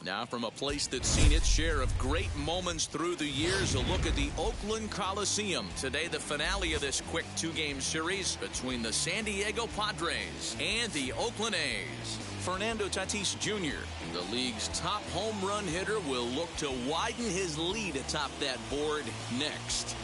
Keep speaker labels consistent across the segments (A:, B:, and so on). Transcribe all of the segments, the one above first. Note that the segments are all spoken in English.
A: Now from a place that's seen its share of great moments through the years, a look at the Oakland Coliseum. Today, the finale of this quick two-game series between the San Diego Padres and the Oakland A's. Fernando Tatis Jr., the league's top home run hitter, will look to widen his lead atop that board next.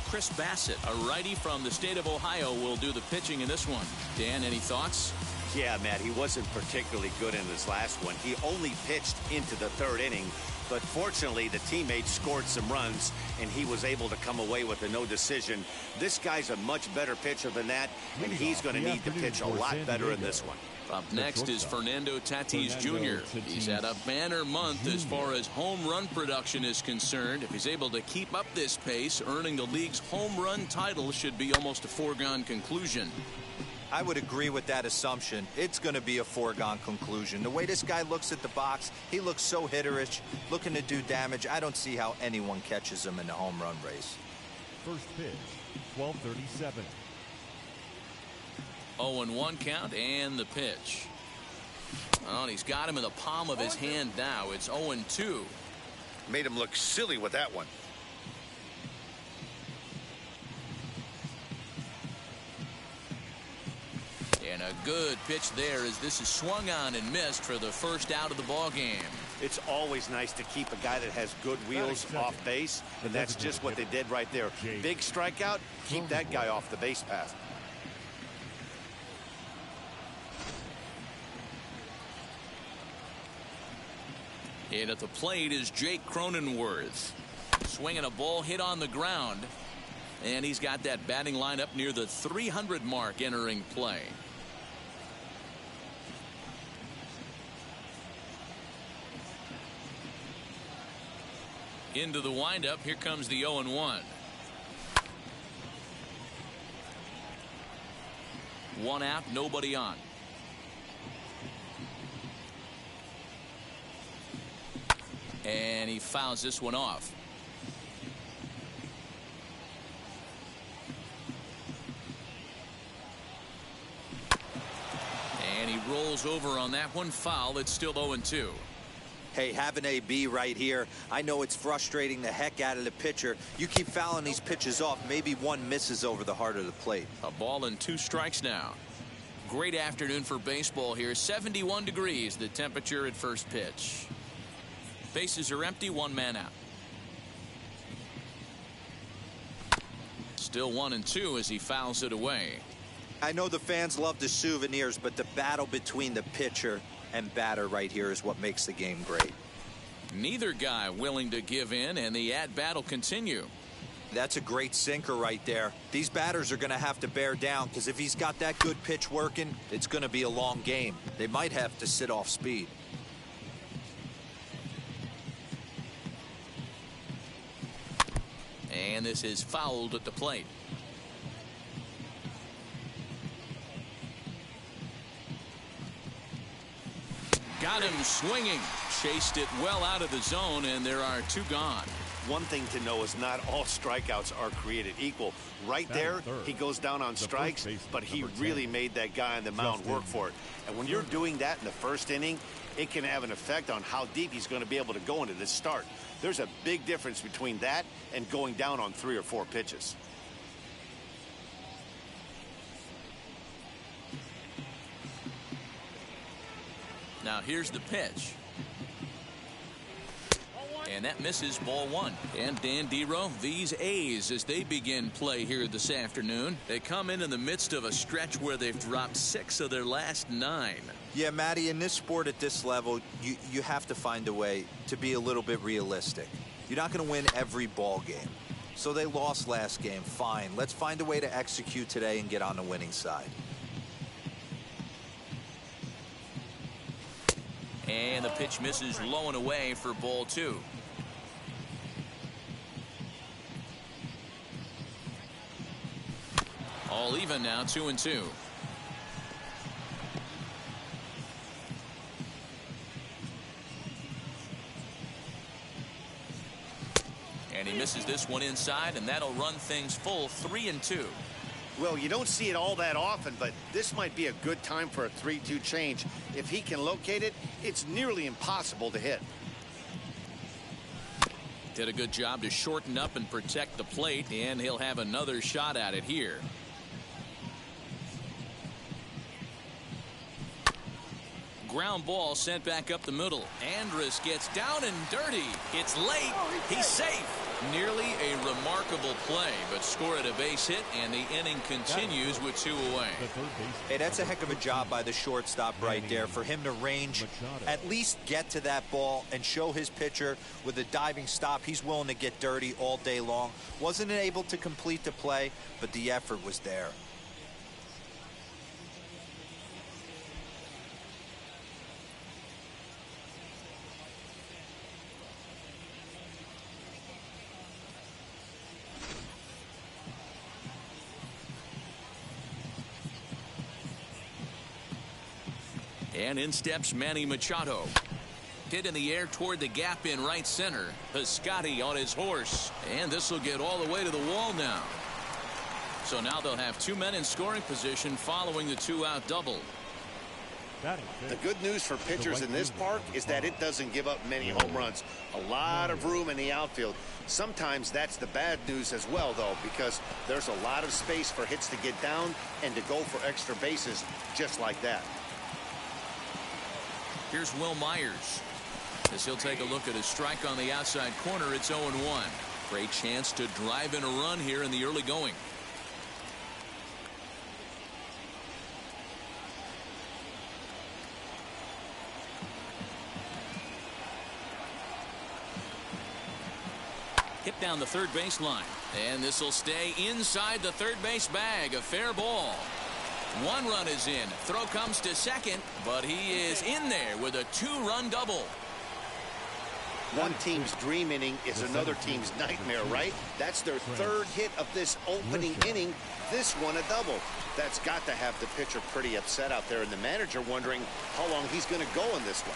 A: Chris Bassett, a righty from the state of Ohio, will do the pitching in this one. Dan, any thoughts?
B: Yeah, Matt, he wasn't particularly good in this last one. He only pitched into the third inning, but fortunately the teammates scored some runs and he was able to come away with a no decision. This guy's a much better pitcher than that, and he's going to need to pitch a lot better in this one.
A: Up next is Fernando Tatis Jr. He's had a banner month as far as home run production is concerned. If he's able to keep up this pace, earning the league's home run title should be almost a foregone conclusion.
C: I would agree with that assumption. It's going to be a foregone conclusion. The way this guy looks at the box, he looks so hitterish, looking to do damage. I don't see how anyone catches him in the home run race.
D: First pitch, 12:37.
A: 0-1 count and the pitch. Oh, and he's got him in the palm of his hand now. It's 0-2.
B: Made him look silly with that one.
A: And a good pitch there as this is swung on and missed for the first out of the ball game.
B: It's always nice to keep a guy that has good wheels off base, and that's just what they did right there. Big strikeout, keep that guy off the base path.
A: And at the plate is Jake Cronenworth. Swinging a ball hit on the ground. And he's got that batting lineup near the 300 mark entering play. Into the windup. Here comes the 0-1. One out, nobody on. And he fouls this one off. And he rolls over on that one. Foul. It's still 0-2.
C: Hey, have an AB right here. I know it's frustrating the heck out of the pitcher. You keep fouling these pitches off. Maybe one misses over the heart of the plate.
A: A ball and 2 strikes now. Great afternoon for baseball here. 71 degrees the temperature at first pitch. Bases are empty, 1 man out. Still 1-2 as he fouls it away.
C: I know the fans love the souvenirs, but the battle between the pitcher and batter right here is what makes the game great.
A: Neither guy willing to give in, and the at-bat will continue.
C: That's a great sinker right there. These batters are going to have to bear down, because if he's got that good pitch working, it's going to be a long game. They might have to sit off speed.
A: And this is fouled at the plate. Got him swinging. Chased it well out of the zone, and there are 2 gone.
B: One thing to know is not all strikeouts are created equal. Right there, he goes down on strikes, but he really made that guy on the mound work for it. And when you're doing that in the first inning, it can have an effect on how deep he's going to be able to go into this start. There's a big difference between that and going down on 3 or 4 pitches.
A: Now here's the pitch. And that misses, ball 1. And Dan Dero, these A's, as they begin play here this afternoon, they come in the midst of a stretch where they've dropped 6 of their last 9.
C: Yeah, Matty, in this sport at this level, you have to find a way to be a little bit realistic. You're not going to win every ball game. So they lost last game. Fine. Let's find a way to execute today and get on the winning side.
A: And the pitch misses low and away for ball 2. All even now, 2-2. And he misses this one inside, and that'll run things full 3-2.
B: Well, you don't see it all that often, but this might be a good time for a 3-2 change. If he can locate it, it's nearly impossible to hit.
A: Did a good job to shorten up and protect the plate, and he'll have another shot at it here. Ground ball sent back up the middle. Andrus gets down and dirty. It's late. He's safe. Nearly a remarkable play, but scored a base hit, and the inning continues with 2 away.
C: Hey, that's a heck of a job by the shortstop right there for him to range, at least get to that ball and show his pitcher with a diving stop. He's willing to get dirty all day long. Wasn't able to complete the play, but the effort was there.
A: And in steps Manny Machado. Hit in the air toward the gap in right center. Piscotty on his horse. And this will get all the way to the wall now. So now they'll have 2 men in scoring position following the 2-out double.
B: The good news for pitchers in this park is that it doesn't give up many home runs. A lot of room in the outfield. Sometimes that's the bad news as well, though, because there's a lot of space for hits to get down and to go for extra bases just like that.
A: Here's Will Myers. As he'll take a look at his strike on the outside corner, it's 0-1. Great chance to drive in a run here in the early going. Hit down the third baseline. And this will stay inside the third base bag. A fair ball. 1 run is in. Throw comes to second, but he is in there with a 2-run double.
B: One team's dream inning is another team's nightmare, right? That's their 3rd hit of this opening inning. This one a double. That's got to have the pitcher pretty upset out there, and the manager wondering how long he's going to go in this one.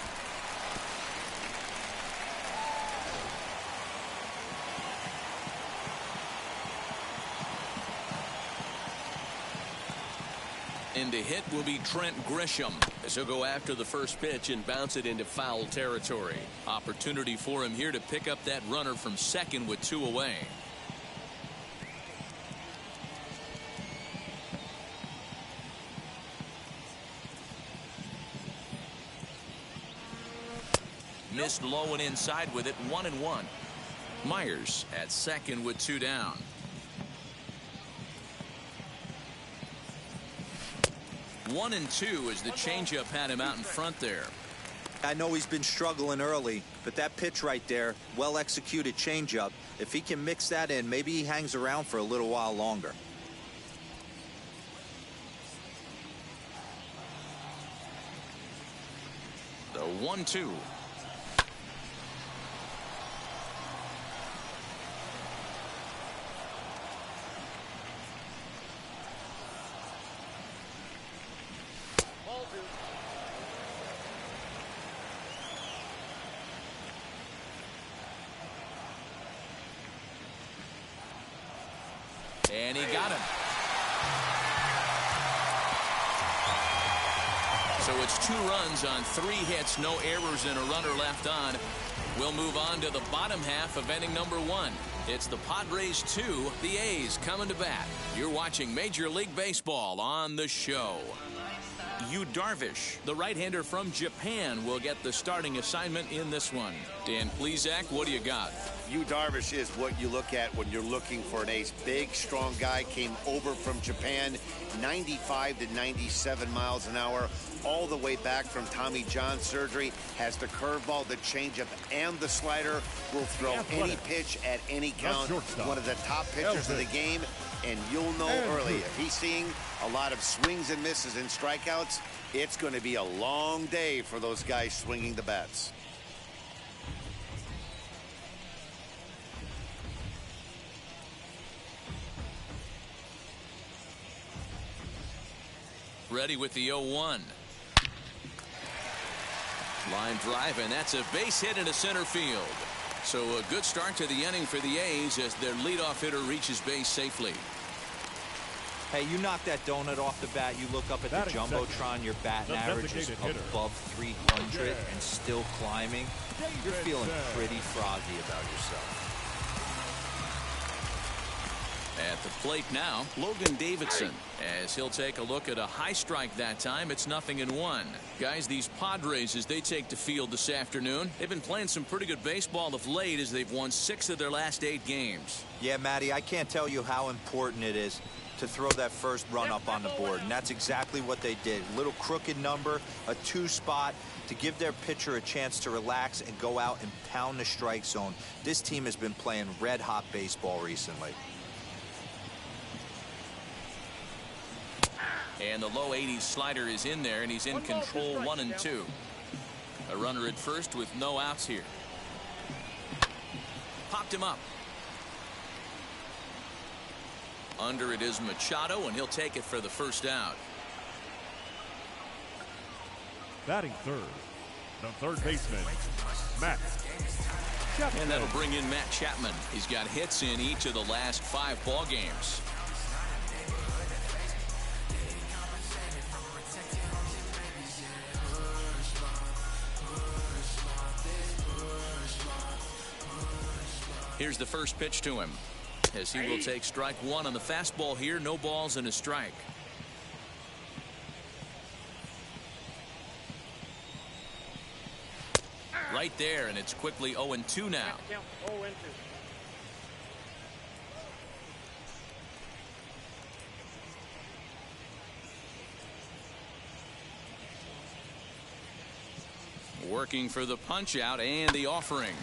A: And to hit will be Trent Grisham, as he'll go after the first pitch and bounce it into foul territory. Opportunity for him here to pick up that runner from second with 2 away. Missed low and inside with it. 1-1. Myers at second with 2 down. 1-2 as the changeup had him out in front there.
C: I know he's been struggling early, but that pitch right there, well executed changeup. If he can mix that in, maybe he hangs around for a little while longer.
A: The 1-2. And he got him. So it's 2 runs on 3 hits, no errors, and a runner left on. We'll move on to the bottom half of inning number 1. It's the Padres 2, the A's coming to bat. You're watching Major League Baseball on the show. Yu Darvish, the right-hander from Japan, will get the starting assignment in this one. Dan Plesac, what do you got?
B: Yu Darvish is what you look at when you're looking for an ace. Big, strong guy, came over from Japan, 95 to 97 miles an hour, all the way back from Tommy John surgery, has the curveball, the changeup, and the slider, will throw any pitch at any count. One of the top pitchers of the game, and you'll know early, if he's seeing a lot of swings and misses and strikeouts, it's going to be a long day for those guys swinging the bats.
A: Ready with the 0-1. Line drive, and that's a base hit into center field. So a good start to the inning for the A's as their leadoff hitter reaches base safely.
C: Hey, you knock that donut off the bat, you look up at the Jumbotron, your batting average is above 300 and still climbing. You're feeling pretty froggy about yourself.
A: At the plate now, Logan Davidson, as he'll take a look at a high strike that time. It's 0-1. Guys, these Padres, as they take the field this afternoon, they've been playing some pretty good baseball of late as they've won 6 of their last 8 games.
C: Yeah, Matty, I can't tell you how important it is to throw that first run up on the board, and that's exactly what they did. Little crooked number, a 2 spot to give their pitcher a chance to relax and go out and pound the strike zone. This team has been playing red-hot baseball recently.
A: And the low 80s slider is in there, and he's in control, 1-2. A runner at first with no outs here. Popped him up. Under it is Machado, and he'll take it for the first out.
D: Batting third, the third baseman, Matt Chapman.
A: And that'll bring in Matt Chapman. He's got hits in each of the last 5 ball games. Here's the first pitch to him, as he will take strike 1 on the fastball here. No balls and a strike. Right there, and it's quickly 0-2 now. Working for the punch out and the offering.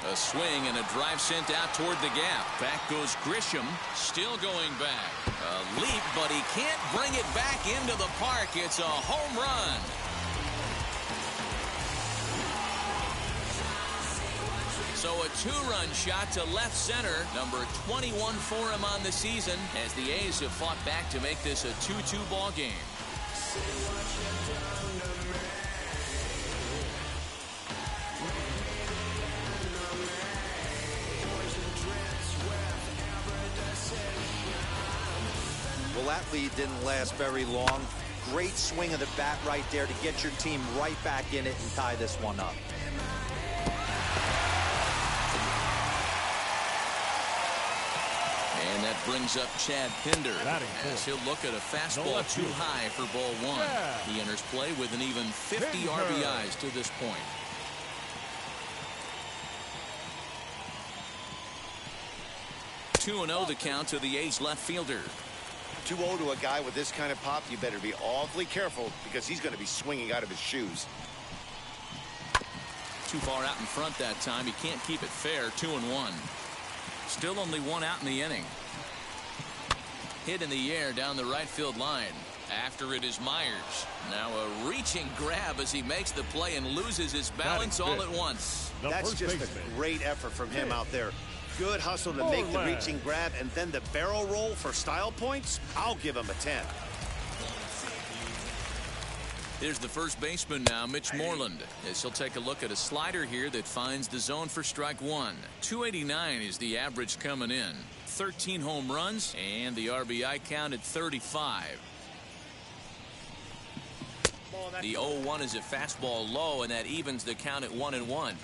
A: A swing and a drive sent out toward the gap. Back goes Grisham, still going back. A leap, but he can't bring it back into the park. It's a home run. So a 2-run shot to left center. Number 21 for him on the season, as the A's have fought back to make this a 2-2 ball game.
C: Well, that lead didn't last very long. Great swing of the bat right there to get your team right back in it and tie this one up.
A: And that brings up Chad Pinder, as he'll look at a fastball too high for ball 1. He enters play with an even 50 RBIs to this point. (2-0) the count to the A's left fielder.
B: 2-0 to a guy with this kind of pop, you better be awfully careful, because he's going to be swinging out of his shoes.
A: Too far out in front that time. He can't keep it fair. 2-1. Still only 1 out in the inning. Hit in the air down the right field line. After it is Myers. Now a reaching grab as he makes the play and loses his balance all at once.
B: That's just a great effort from him out there. Good hustle to make the reaching grab, and then the barrel roll for style points. I'll give him a 10.
A: Here's the first baseman now, Mitch Moreland, as he'll take a look at a slider here that finds the zone for strike 1. 289 is the average coming in. 13 home runs, and the RBI count at 35. The 0-1 is a fastball low, and that evens the count at 1-1.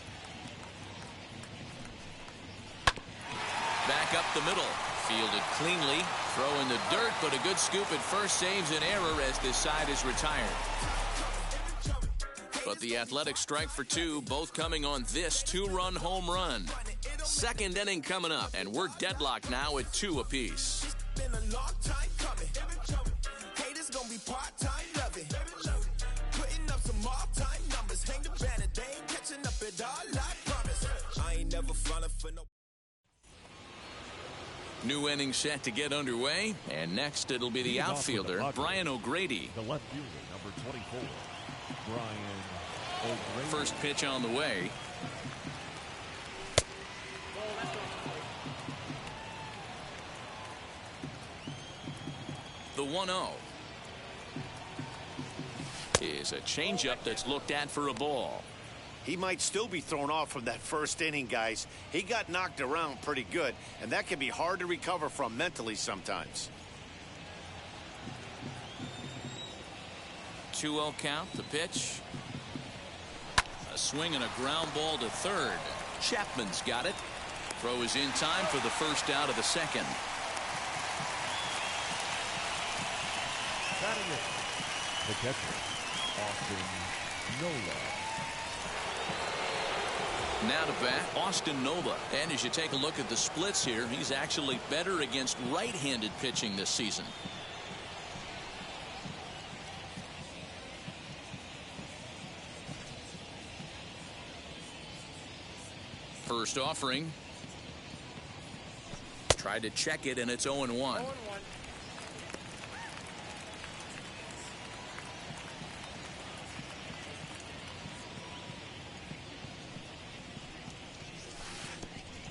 A: Back up the middle. Fielded cleanly. Throw in the dirt, but a good scoop at first saves an error as this side is retired. But the Athletics strike for 2, both coming on this 2-run home run. Second inning coming up, and we're deadlocked now at 2 apiece. New inning set to get underway, and next it'll be the outfielder, Brian O'Grady.
D: The left fielder, number 24, Brian O'Grady.
A: First pitch on the way. The 1-0 is a changeup that's looked at for a ball.
B: He might still be thrown off from that first inning, guys. He got knocked around pretty good, and that can be hard to recover from mentally sometimes.
A: 2-0 count, the pitch. A swing and a ground ball to third. Chapman's got it. Throw is in time for the first out of the second.
D: The catcher, Austin Nola.
A: Now to bat, Austin Nola. And as you take a look at the splits here, he's actually better against right-handed pitching this season. First offering. Tried to check it, and it's 0-1.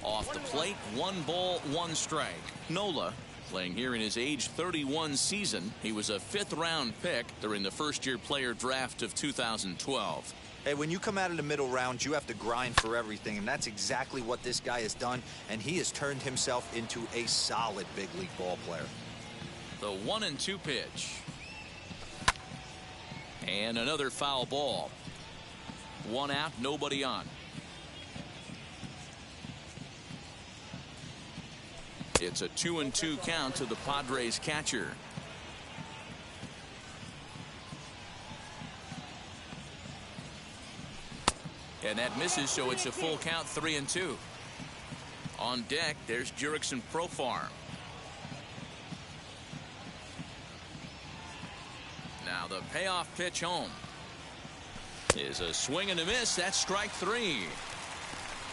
A: Off the plate, 1 ball, 1 strike. Nola playing here in his age 31 season. He was a 5th-round pick during the first-year player draft of 2012.
C: Hey, when you come out of the middle rounds, you have to grind for everything, and that's exactly what this guy has done, and he has turned himself into a solid big league ball player.
A: The 1-2 pitch. And another foul ball. 1 out, nobody on. It's a 2-2 count to the Padres catcher. And that misses, so it's a full count, 3-2. On deck, there's Jurickson Profar. Now the payoff pitch home is a swing and a miss. That's strike 3.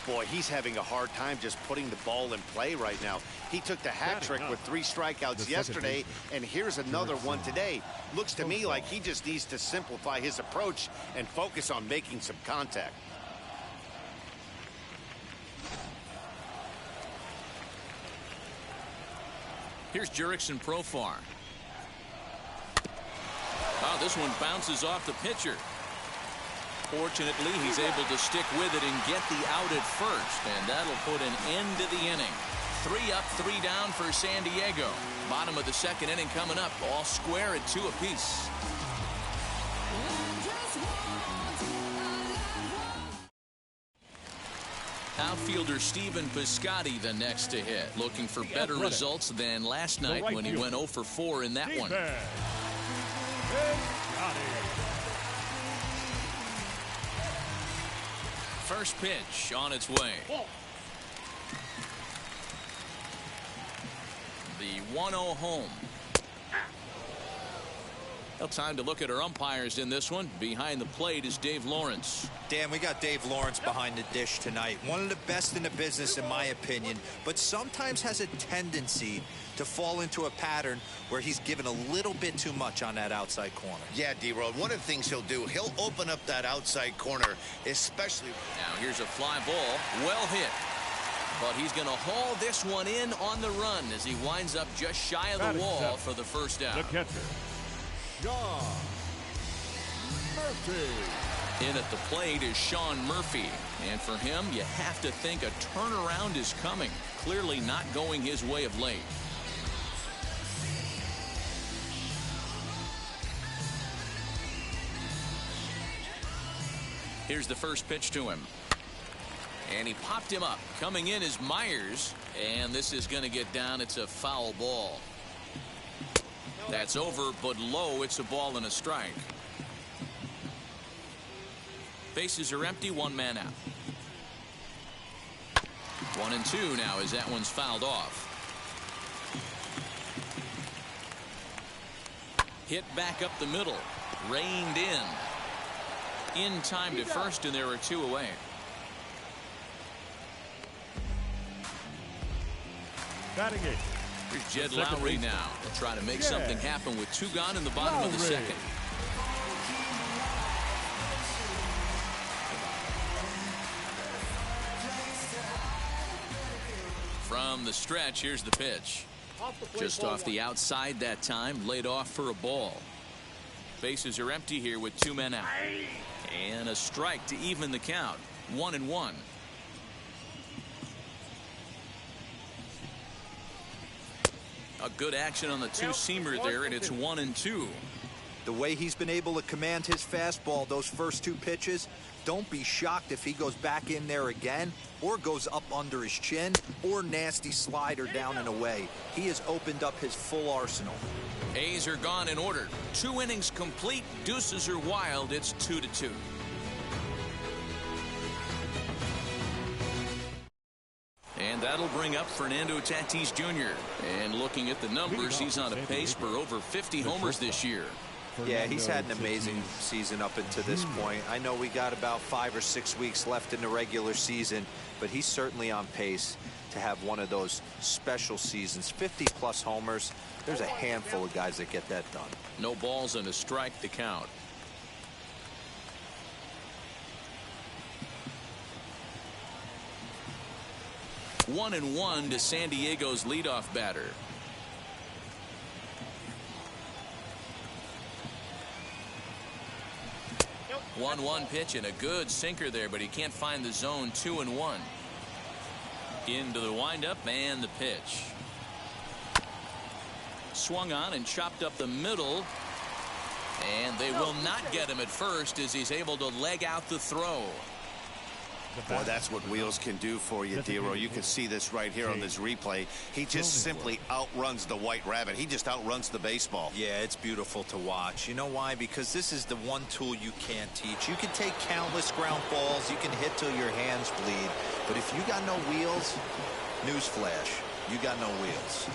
B: Boy, he's having a hard time just putting the ball in play right now. He took the hat trick with 3 strikeouts yesterday, and here's another one today. Looks to me like he just needs to simplify his approach and focus on making some contact.
A: Here's Jurickson Profar. Oh, this one bounces off the pitcher. Fortunately, he's able to stick with it and get the out at first, and that'll put an end to the inning. 3 up, 3 down for San Diego. Bottom of the second inning coming up, all square at 2 apiece. Outfielder Stephen Piscotty the next to hit, looking for better results than last night when he went 0 for 4 in that one. First pitch on its way. The 1-0 home. Well, time to look at our umpires in this one. Behind the plate is Dave Lawrence.
C: Dan, we got Dave Lawrence behind the dish tonight. One of the best in the business, in my opinion, but sometimes has a tendency to fall into a pattern where he's given a little bit too much on that outside corner.
E: Yeah, D-Road, one of the things he'll do, he'll open up that outside corner, especially...
A: Now here's a fly ball, well hit. But he's going to haul this one in on the run as he winds up just shy of the wall for the first out.
D: The catcher, Sean Murphy.
A: In at the plate is Sean Murphy. And for him, you have to think a turnaround is coming. Clearly not going his way of late. Here's the first pitch to him. And he popped him up. Coming in is Myers. And this is going to get down. It's a foul ball. That's over, but low. It's a ball and a strike. Bases are empty. 1 man out. 1-2 now as that one's fouled off. Hit back up the middle. Reined in time to first, and there are 2 away.
D: Batting it.
A: Here's Jed Lowry now. They'll try to make something happen with 2 gone in the bottom of the second. From the stretch, here's the pitch. Just off the outside that time, laid off for a ball. Bases are empty here with 2 men out. And a a strike to even the count. 1-1. A good action on the two-seamer there, and it's 1-2.
C: The way he's been able to command his fastball those first two pitches, don't be shocked if he goes back in there again or goes up under his chin or nasty slider down and away. He has opened up his full arsenal.
A: A's are gone in order. 2 innings complete. Deuces are wild. It's 2-2. And that'll bring up Fernando Tatis Jr. And looking at the numbers, he's on a pace for over 50 homers this year.
C: Yeah, he's had an amazing season up until this point. I know we got about 5 or 6 weeks left in the regular season, but he's certainly on pace to have one of those special seasons. 50-plus homers. There's a handful of guys that get that done.
A: No balls and a strike to count. One and one to San Diego's leadoff batter. One pitch and a good sinker there, but he can't find the zone. 2-1. Into the windup and the pitch. Swung on and chopped up the middle. And they will not get him at first as he's able to leg out the throw.
B: Boy, that's what wheels can do for you, Dero. You can see this right here on this replay. He just simply outruns the White Rabbit. He just outruns the baseball.
C: Yeah, it's beautiful to watch. You know why? Because this is the one tool you can't teach. You can take countless ground balls. You can hit till your hands bleed. But if you got no wheels, newsflash, you got no wheels.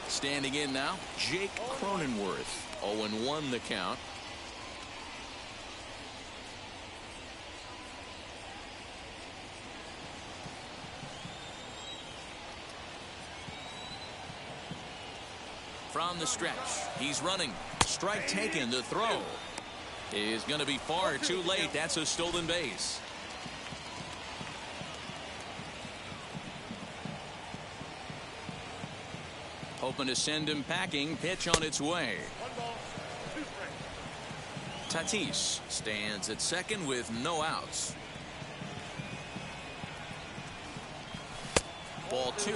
A: Standing in now, Jake Cronenworth. 0-1 the count. From the stretch, he's running. Strike taken. The throw is going to be far too late. That's a stolen base. Hoping to send him packing. Pitch on its way. Tatis stands at second with no outs. Ball 2.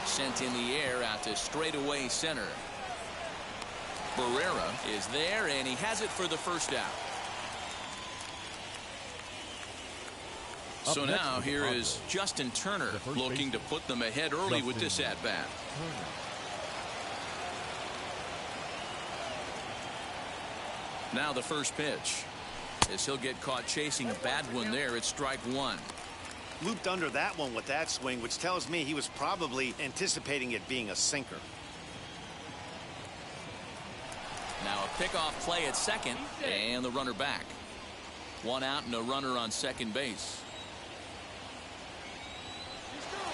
A: Sent in the air out to straightaway center. Barrera is there, and he has it for the first out. So now here is Justin Turner looking to put them ahead early with this at-bat. Now the first pitch. As he'll get caught chasing a bad one there, it's strike 1.
B: Looped under that one with that swing, which tells me he was probably anticipating it being a sinker.
A: Now a pickoff play at second, and the runner back. 1 out and a runner on second base.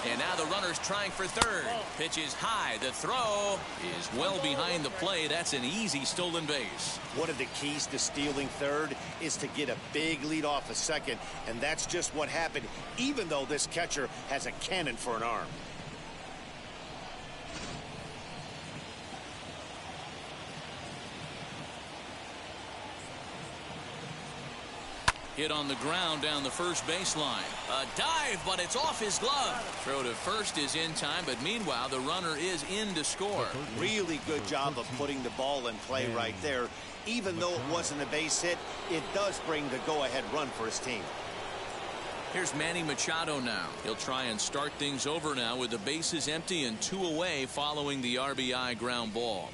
A: And now the runner's trying for third. Pitch is high. The throw is well behind the play. That's an easy stolen base.
B: One of the keys to stealing third is to get a big lead off a second, and that's just what happened, even though this catcher has a cannon for an arm.
A: Hit on the ground down the first baseline. A dive, but it's off his glove. Throw to first is in time, but meanwhile the runner is in to score.
B: Really good job of putting the ball in play right there. Even though it wasn't a base hit, it does bring the go-ahead run for his team.
A: Here's Manny Machado now. He'll try and start things over now with the bases empty and 2 away following the RBI ground ball.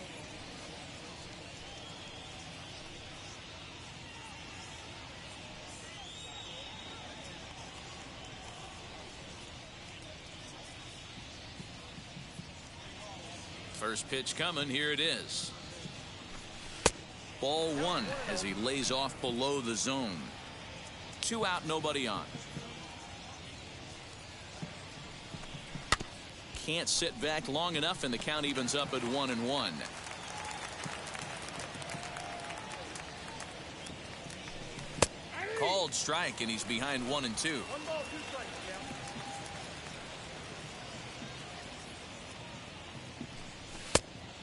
A: First pitch coming. Here it is. Ball 1 as he lays off below the zone. 2 out, nobody on. Can't sit back long enough, and the count evens up at 1-1. Called strike, and he's behind 1-2.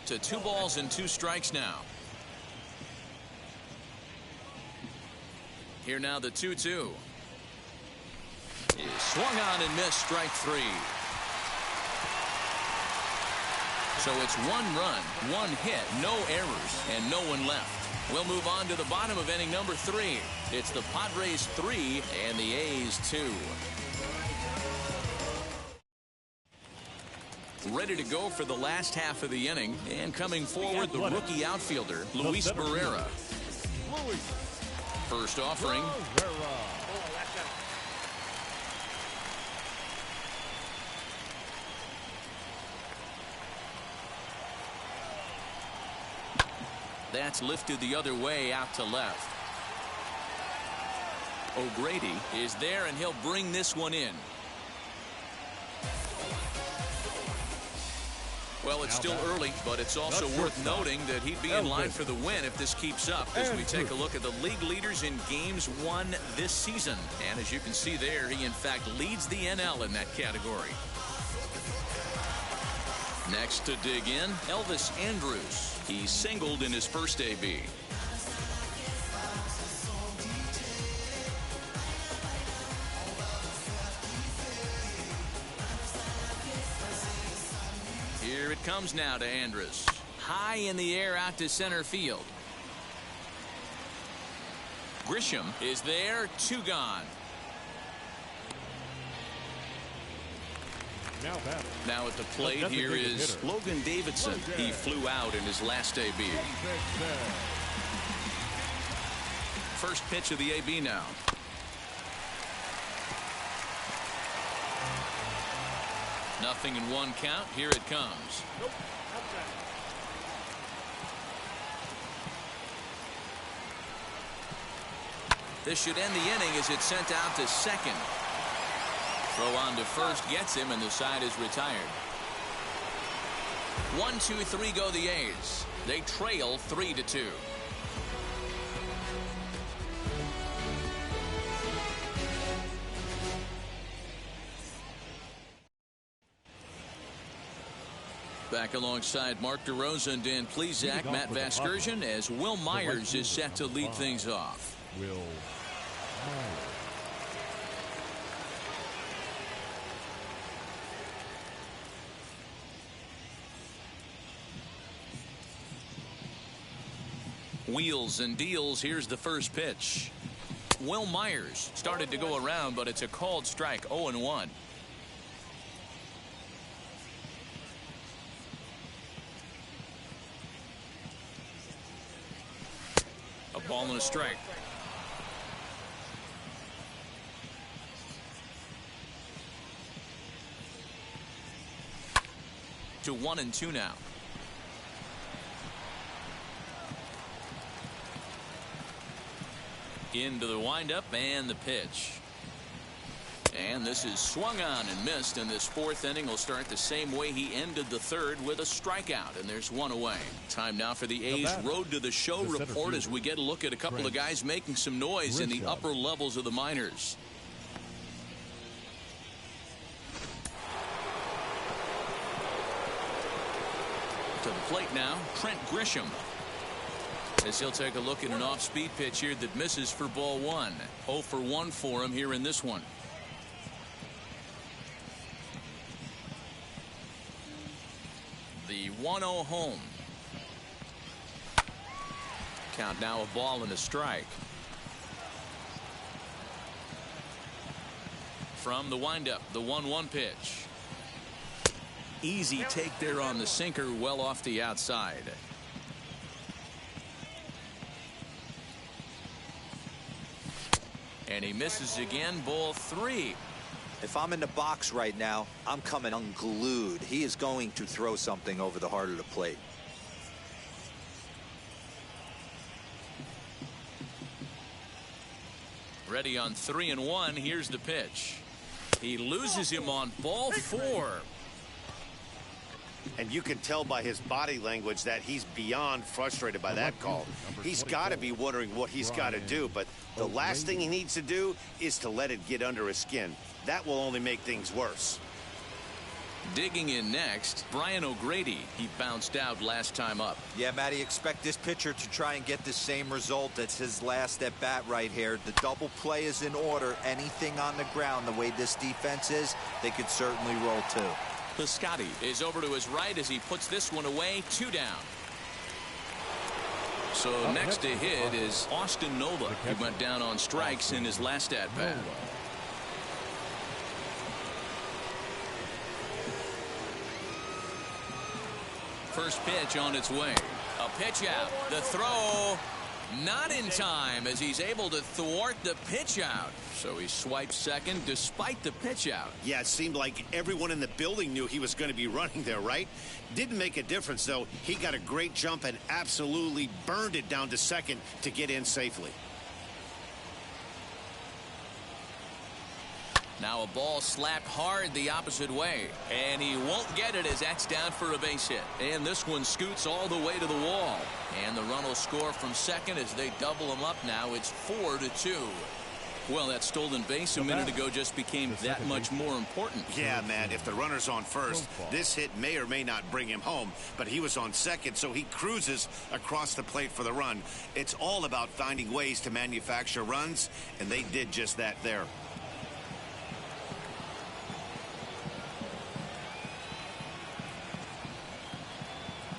A: to 2 balls and 2 strikes now. Here now the 2-2. Is swung on and missed, strike 3. So it's 1 run, 1 hit, no errors, and no one left. We'll move on to the bottom of inning number 3. It's the Padres 3 and the A's 2. Ready to go for the last half of the inning, and coming forward, the rookie outfielder, Luis Barrera. First offering. That's lifted the other way out to left. O'Grady is there, and he'll bring this one in. Well, it's still early, but it's also worth noting that he'd be in line for the win if this keeps up as we take a look at the league leaders in games won this season. And as you can see there, he in fact leads the NL in that category. Next to dig in, Elvis Andrus. He singled in his first AB. Here it comes now to Andrus. High in the air out to center field. Grisham is there, 2 gone. Now at the plate here is Logan Davidson. He flew out in his last AB. First pitch of the AB now. Nothing in 1 count. Here it comes. This should end the inning as it's sent out to second. Throw on to first gets him, and the side is retired. 1-2-3 go the A's. They trail 3-2. Back alongside Mark DeRosa and Dan Plesac, Matt Vasgersian, as Will Myers is set to lead things off.
D: Will Myers.
A: Wheels and deals. Here's the first pitch. Will Myers started to go around, but it's a called strike. 0-1. A ball and a strike. To 1-2 now. Into the windup and the pitch. And this is swung on and missed, and this 4th inning will start the same way he ended the 3rd, with a strikeout, and there's 1 away. Time now for the A's Road to the Show report as we get a look at a couple of guys making some noise in the upper levels of the minors. To the plate now, Trent Grisham. As he'll take a look at an off-speed pitch here that misses for ball 1. 0 for 1 for him here in this one. The 1-0 home. Count now a ball and a strike. From the windup, the 1-1 pitch. Easy take there on the sinker, well off the outside. And he misses again, ball 3.
C: If I'm in the box right now, I'm coming unglued. He is going to throw something over the heart of the plate.
A: Ready on 3-1. Here's the pitch. He loses him on ball 4.
B: And you can tell by his body language that he's beyond frustrated by that call. He's got to be wondering what he's got to do, but the last thing he needs to do is to let it get under his skin. That will only make things worse.
A: Digging in next, Brian O'Grady. He bounced out last time up.
C: Yeah, Matty, expect this pitcher to try and get the same result. That's his last at bat right here. The double play is in order. Anything on the ground, the way this defense is, they could certainly roll too.
A: Piscotty is over to his right as he puts this one away. 2 down. So next to hit is Austin Nola. He went down on strikes in his last at bat. First pitch on its way. A pitch out. The throw not in time as he's able to thwart the pitch out. So he swipes second despite the pitch out.
B: Yeah, it seemed like everyone in the building knew he was going to be running there, right? Didn't make a difference, though. He got a great jump and absolutely burned it down to second to get in safely.
A: Now a ball slapped hard the opposite way. And he won't get it as that's down for a base hit. And this one scoots all the way to the wall. And the run will score from second as they double him up now. It's 4-2. Well, that stolen base a minute ago just became that much more important.
B: Yeah, man, if the runner's on first, this hit may or may not bring him home. But he was on second, so he cruises across the plate for the run. It's all about finding ways to manufacture runs, and they did just that there.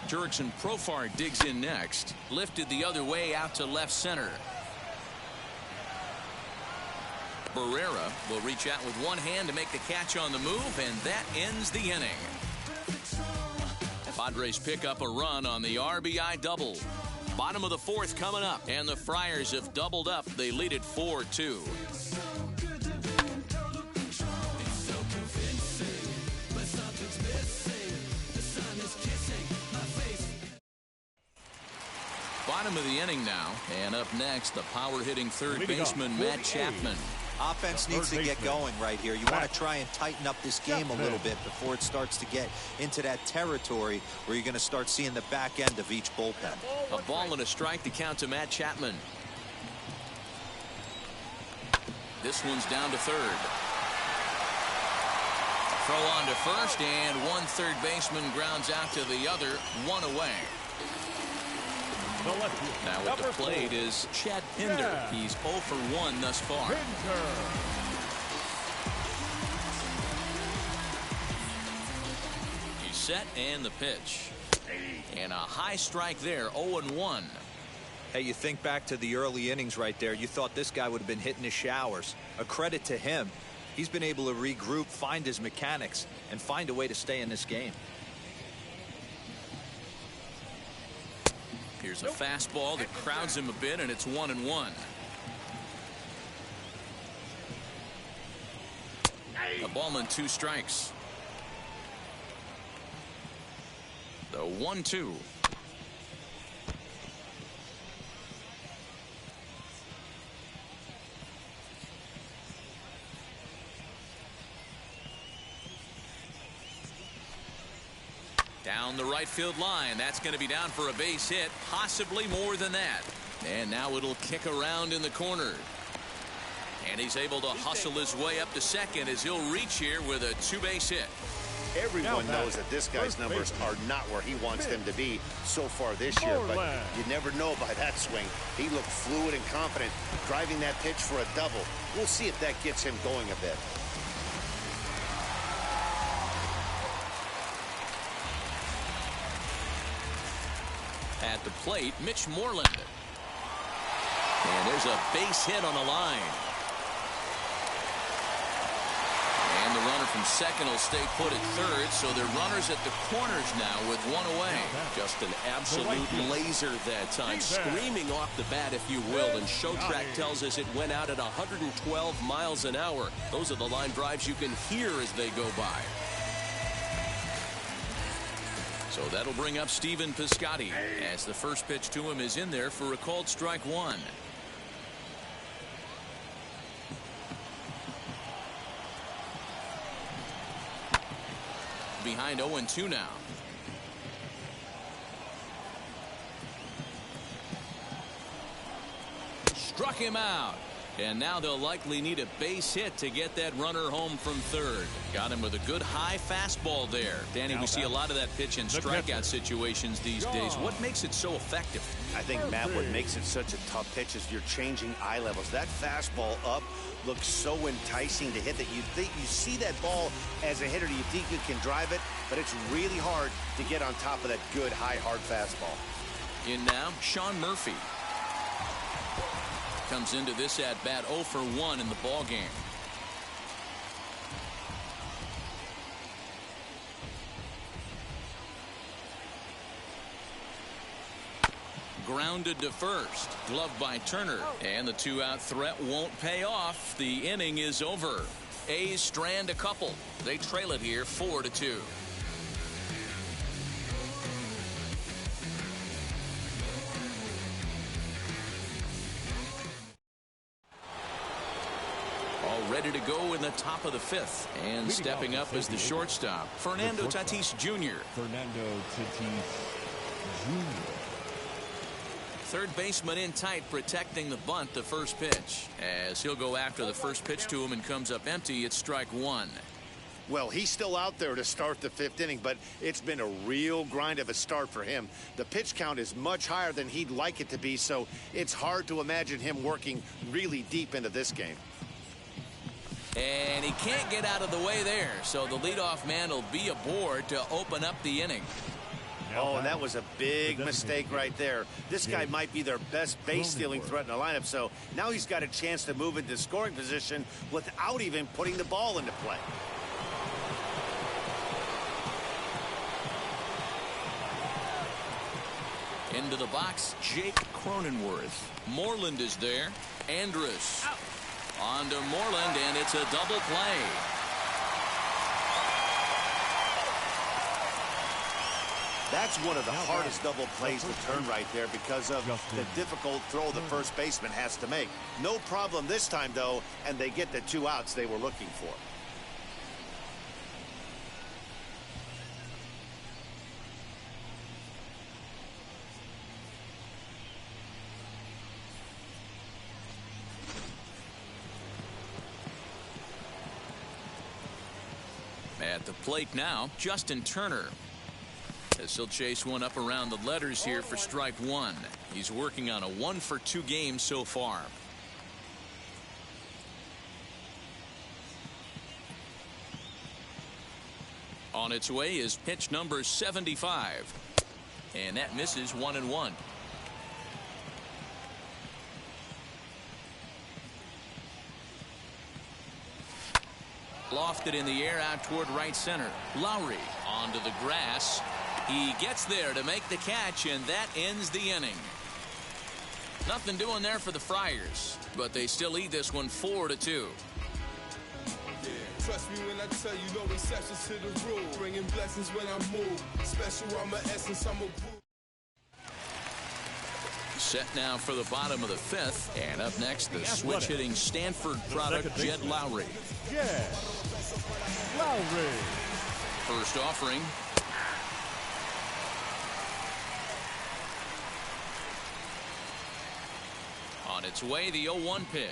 A: Jurickson Profar digs in next. Lifted the other way out to left center. Barrera will reach out with one hand to make the catch on the move, and that ends the inning. Padres pick up a run on the RBI double. Bottom of the 4th coming up, and the Friars have doubled up. They lead it 4-2. Bottom of the inning now, and up next, the power-hitting third baseman Matt Chapman.
C: Offense needs to get going right here. You want to try and tighten up this game a little bit before it starts to get into that territory where you're going to start seeing the back end of each bullpen.
A: A ball and a strike to count to Matt Chapman. This one's down to third. Throw on to first, and one third baseman grounds out to the other, 1 away. Now at the plate is Chad Pinder. He's 0 for 1 thus far. He's set, and the pitch. And a high strike there, 0-1.
C: Hey, you think back to the early innings right there. You thought this guy would have been hitting his showers. A credit to him. He's been able to regroup, find his mechanics, and find a way to stay in this game.
A: Here's a fastball that crowds him a bit, and it's 1-1. A ball and 2 strikes. The 1-2. Down the right field line. That's going to be down for a base hit, possibly more than that. And now it'll kick around in the corner. And he's able to hustle his way up to second as he'll reach here with a 2-base hit.
B: Everyone knows that this guy's numbers are not where he wants them to be so far this year, but you never know by that swing. He looked fluid and confident, driving that pitch for a double. We'll see if that gets him going a bit.
A: At the plate, Mitch Moreland. And there's a base hit on the line. And the runner from second will stay put at third, so they're runners at the corners now with 1 away.
F: Just an absolute laser that time, screaming off the bat, if you will, and Showtrack tells us it went out at 112 miles an hour. Those are the line drives you can hear as they go by. So that'll bring up Stephen Piscotty as the first pitch to him is in there for a called strike 1. Behind 0-2 now. Struck him out.
A: And now they'll likely need a base hit to get that runner home from third. Got him with a good high fastball there. Danny, we see a lot of that pitch in strikeout situations these days. What makes it so effective?
B: I think, Matt, what makes it such a tough pitch is you're changing eye levels. That fastball up looks so enticing to hit that you think you see that ball as a hitter, you think you can drive it, but it's really hard to get on top of that good high hard fastball.
A: In now, Sean Murphy. Comes into this at bat 0 for 1 in the ball game. Grounded to first. Gloved by Turner. And the 2-out threat won't pay off. The inning is over. A's strand a couple. They trail it here 4-2. Ready to go in the top of the 5th. And stepping up is the shortstop, Fernando Tatis Jr.
D: Fernando Tatis Jr.
A: Third baseman in tight, protecting the bunt, the first pitch. As he'll go after the first pitch to him and comes up empty, it's strike 1.
B: Well, he's still out there to start the 5th inning, but it's been a real grind of a start for him. The pitch count is much higher than he'd like it to be, so it's hard to imagine him working really deep into this game.
A: And he can't get out of the way there, so the leadoff man will be aboard to open up the inning.
B: Oh, and that was a big mistake right there. This guy might be their best base-stealing threat in the lineup, so now he's got a chance to move into scoring position without even putting the ball into play.
A: Into the box, Jake Cronenworth. Moreland is there. Andrus. On to Moreland, and it's a double play.
B: That's one of the hardest double plays to turn right there because of the difficult throw the first baseman has to make. No problem this time, though, and they get the 2 outs they were looking for.
A: At the plate now, Justin Turner. As he'll chase one up around the letters here for strike 1. He's working on a 1-for-2 game so far. On its way is pitch number 75. And that misses 1-1. Lofted in the air out toward right center. Lowry onto the grass. He gets there to make the catch, and that ends the inning. Nothing doing there for the Friars, but they still lead this one 4-2.
G: Trust me when I tell you, no exceptions to the rule. Bringing blessings when I move. Special, I'm a essence, I'm a boo.
A: Set now for the bottom of the 5th, and up next, the switch-hitting Stanford product, Jed Lowry.
D: Jed Lowry.
A: First offering. On its way, the 0-1 pitch.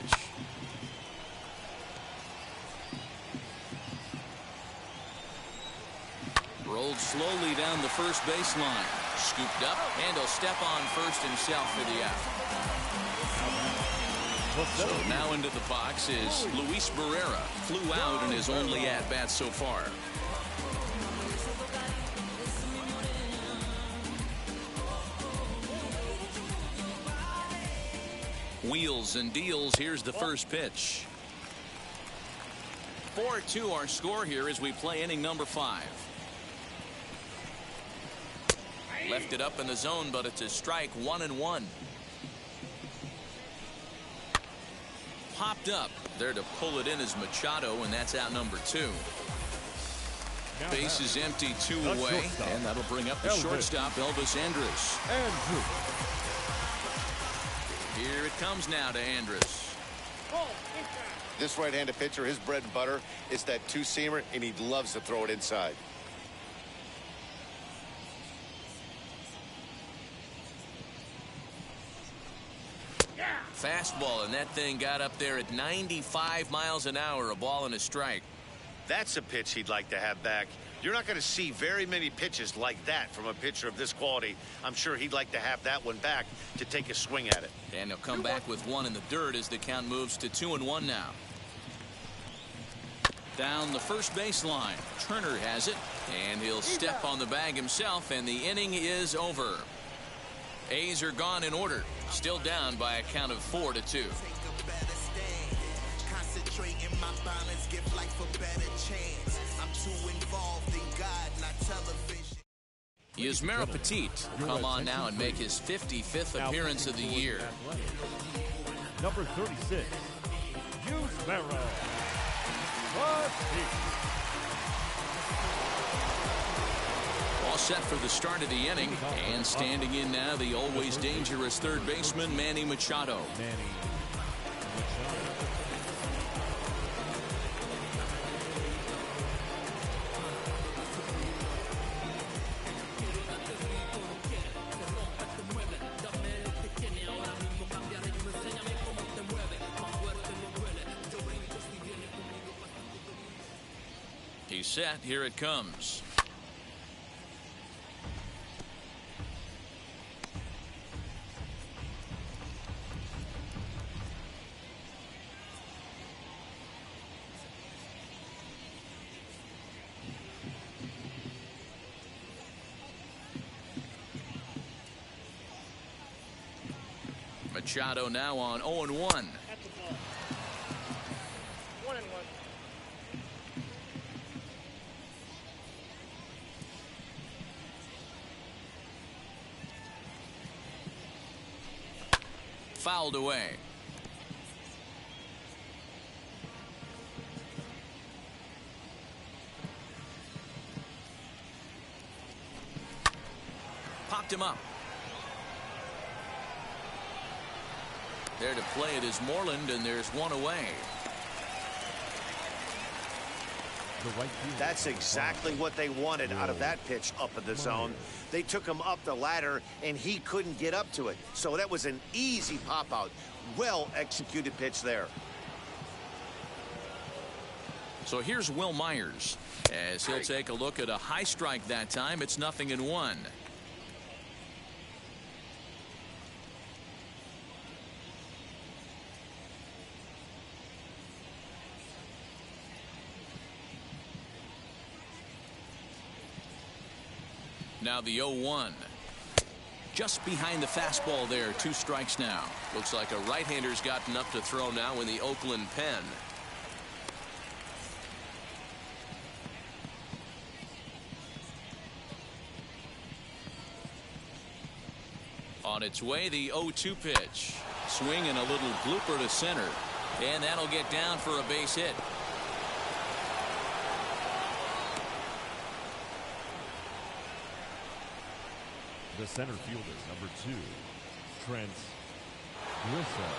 A: Rolled slowly down the first baseline. Scooped up, and he'll step on first himself for the out. So now into the box is Luis Barrera. Flew out in his only at-bat so far. Wheels and deals. Here's the first pitch. 4-2 our score here as we play inning number 5. Left it up in the zone, but it's a strike, 1-1. Popped up. There to pull it in is Machado, and that's out number 2. Base is empty, 2 away, and that'll bring up the shortstop, Elvis Andrus. Here it comes now to Andrus.
B: This right-handed pitcher, his bread and butter is that two-seamer, and he loves to throw it inside.
A: Fastball, and that thing got up there at 95 miles an hour, a ball and a strike.
B: That's a pitch he'd like to have back. You're not going to see very many pitches like that from a pitcher of this quality. I'm sure he'd like to have that one back to take a swing at it.
A: And he'll come back with one in the dirt as the count moves to 2-1 now. Down the first baseline, Turner has it, and he'll step on the bag himself, and the inning is over. A's are gone in order, still down by a count of 4-2. Yusmeiro Petit come on now and make his 55th appearance of the year.
D: Number 36, Yusmeiro Petit.
A: All set for the start of the inning, and standing in now, the always dangerous third baseman, Manny Machado. He's set. Here it comes. Machado now on 0-1. Fouled away. Popped him up. There to play it is Moreland, and there's one away.
B: That's exactly what they wanted out of that pitch up in the zone. They took him up the ladder, and he couldn't get up to it. So that was an easy pop-out. Well-executed pitch there.
A: So here's Will Myers, as he'll take a look at a high strike that time. It's 0-1. Now the 0-1. Just behind the fastball there. 2 strikes now. Looks like a right-hander's gotten up to throw now in the Oakland pen. On its way, the 0-2 pitch. Swing and a little blooper to center. And that'll get down for a base hit.
D: The center fielder, number 2, Trent Grisham.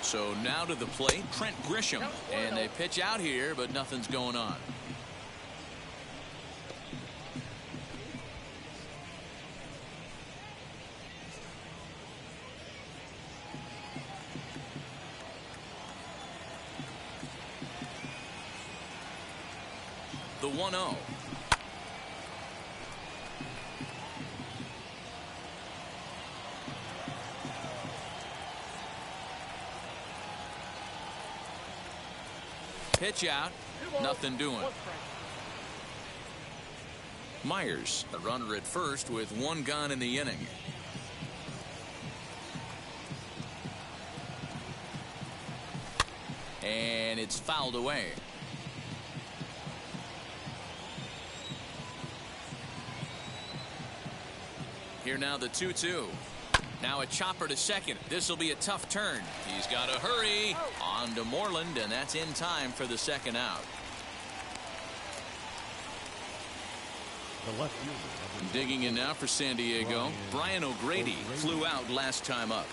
A: So now to the plate, Trent Grisham. And they pitch out here, but nothing's going on. The 1-0. Pitch out. Nothing doing. Myers, a runner at first with 1 gone in the inning. And it's fouled away. Here now the 2-2. Now a chopper to second. This will be a tough turn. He's got to hurry. On to Moreland, and that's in time for the second out.
D: The left fielder.
A: Digging in now for San Diego. Brian O'Grady flew out last time up.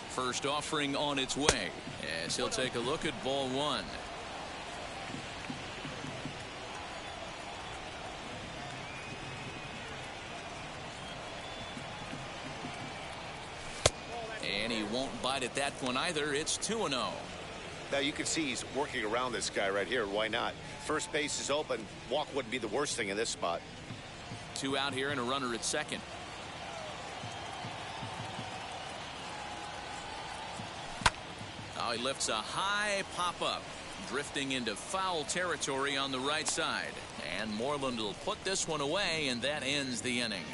A: First offering on its way, as he'll take a look at ball 1. won't bite at that one either. It's 2-0.
B: Now you can see he's working around this guy right here. Why not? First base is open. Walk wouldn't be the worst thing in this spot.
A: 2 out here and a runner at second. Oh, he lifts a high pop-up, drifting into foul territory on the right side. And Moreland will put this one away, and that ends the inning.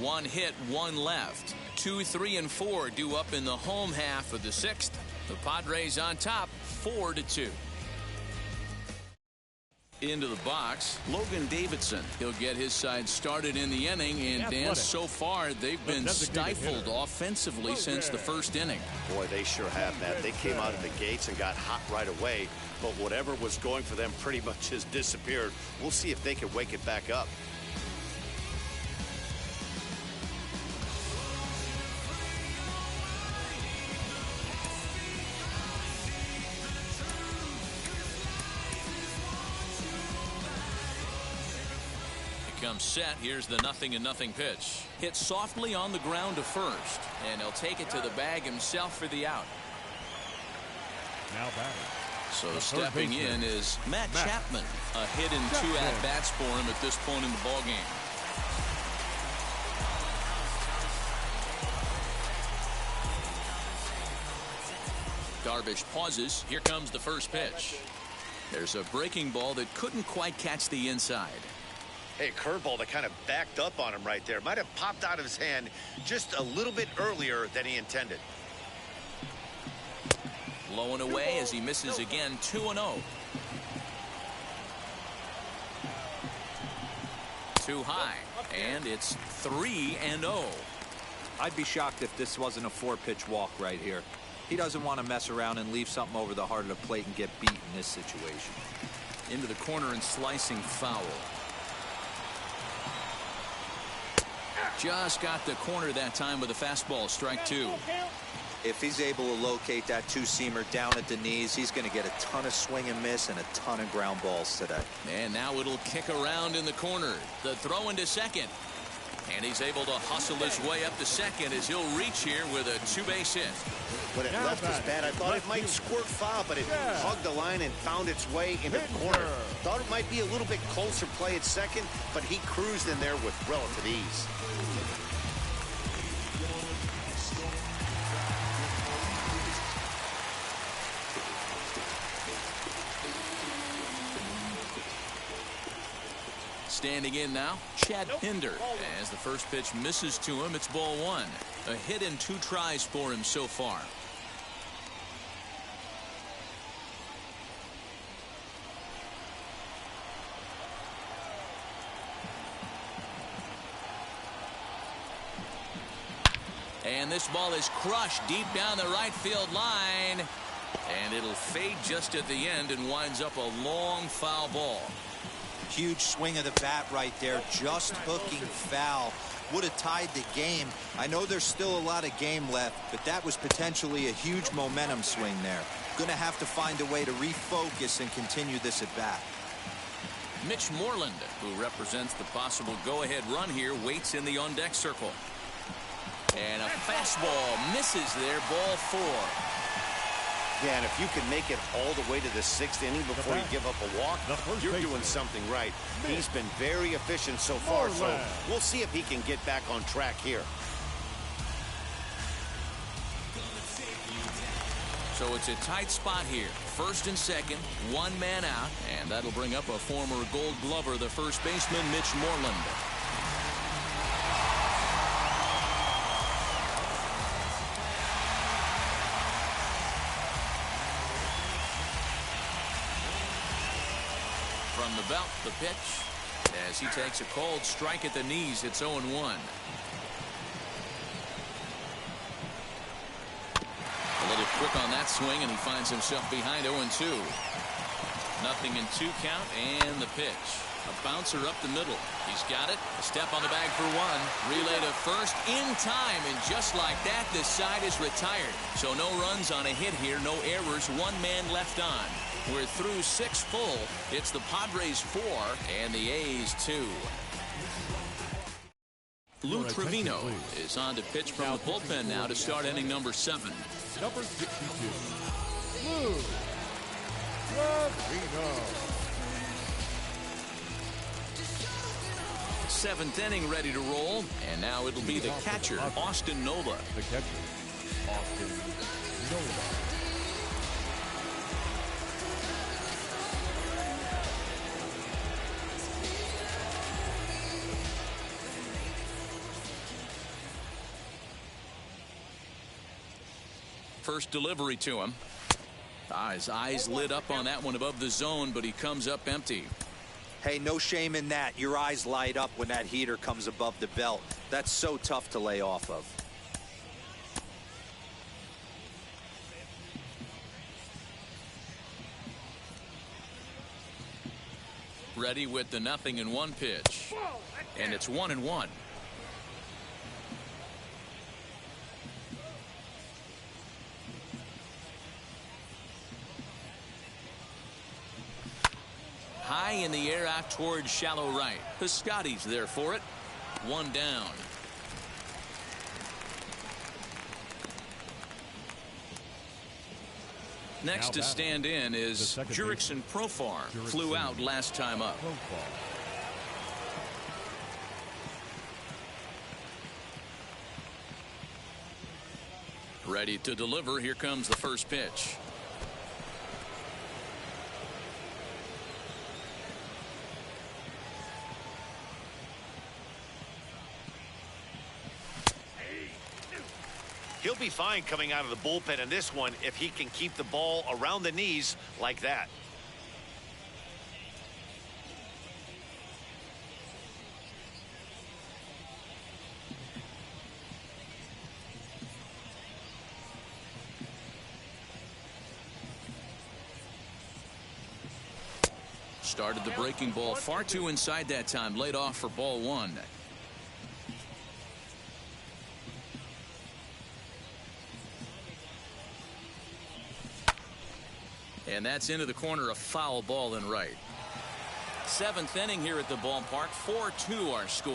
A: 1 hit, 1 left. 2, 3, and 4 due up in the home half of the 6th. The Padres on top, 4-2. Into the box, Logan Davidson. He'll get his side started in the inning, and Dan, so far they've been stifled offensively since the first inning.
B: Boy, they sure have, Matt. They came out of the gates and got hot right away, but whatever was going for them pretty much has disappeared. We'll see if they can wake it back up.
A: Comes set. Here's the 0-0 pitch. Hit softly on the ground to first, and he'll take it to the bag himself for the out.
D: Now batting.
A: So stepping in is Matt Chapman. A hit and 2 at-bats for him at this point in the ballgame. Darvish pauses. Here comes the first pitch. There's a breaking ball that couldn't quite catch the inside.
B: Hey, curveball that kind of backed up on him right there. Might have popped out of his hand just a little bit earlier than he intended.
A: Low and away as he misses again. 2-0. Too high, and it's 3-0.
C: I'd be shocked if this wasn't a 4-pitch walk right here. He doesn't want to mess around and leave something over the heart of the plate and get beat in this situation.
A: Into the corner and slicing foul. Just got the corner that time with a fastball. Strike 2.
C: If he's able to locate that 2-seamer down at the knees, he's going to get a ton of swing and miss and a ton of ground balls today.
A: And now it'll kick around in the corner. The throw into second. And he's able to hustle his way up to second as he'll reach here with a 2-base hit.
B: When it left his bat, I thought it might squirt foul, but it hugged the line and found its way into the corner. Thought it might be a little bit closer play at second, but he cruised in there with relative ease.
A: Standing in now, Chad Pinder. As the first pitch misses to him, it's ball 1. A hit and 2 tries for him so far. And this ball is crushed deep down the right field line. And it'll fade just at the end and winds up a long foul ball.
C: Huge swing of the bat right there, just hooking foul. Would have tied the game. I know there's still a lot of game left, but that was potentially a huge momentum swing there. Gonna have to find a way to refocus and continue this at bat.
A: Mitch Moreland, who represents the possible go-ahead run here, waits in the on-deck circle. And a fastball misses there, ball 4.
B: Yeah, and if you can make it all the way to the 6th inning before you give up a walk, you're doing something right. He's been very efficient so far, so we'll see if he can get back on track here.
A: So it's a tight spot here. First and second, 1 man out, and that'll bring up a former Gold Glover, the first baseman, Mitch Moreland. From the belt, the pitch, as he takes a cold strike at the knees. It's 0-1. A little quick on that swing, and he finds himself behind 0-2. 0-2 count, and the pitch. A bouncer up the middle. He's got it. A step on the bag for 1. Relay to first in time, and just like that, this side is retired. So no runs on a hit here, no errors, 1 man left on. We're through 6 full. It's the Padres 4 and the A's 2. Lou Trevino is on to pitch from the bullpen now to start inning number 7.
D: Number 62, Lou Trevino.
A: 7th inning ready to roll, and now it'll be the catcher, Austin Nola.
D: The catcher, Austin Nola.
A: First delivery to him. His eyes lit up on that one above the zone, but he comes up empty.
C: Hey, no shame in that. Your eyes light up when that heater comes above the belt. That's so tough to lay off of.
A: Ready with the 0-1 pitch. And it's 1-1. High in the air out towards shallow right. Piscotty's there for it. 1 down. Next to stand in is Jurickson Profar. Flew out last time up. Ready to deliver. Here comes the first pitch.
B: He'll be fine coming out of the bullpen in this one if he can keep the ball around the knees like that.
A: Started the breaking ball far too inside that time. Laid off for ball 1. And that's into the corner, a foul ball in right. 7th inning here at the ballpark. 4-2 our score.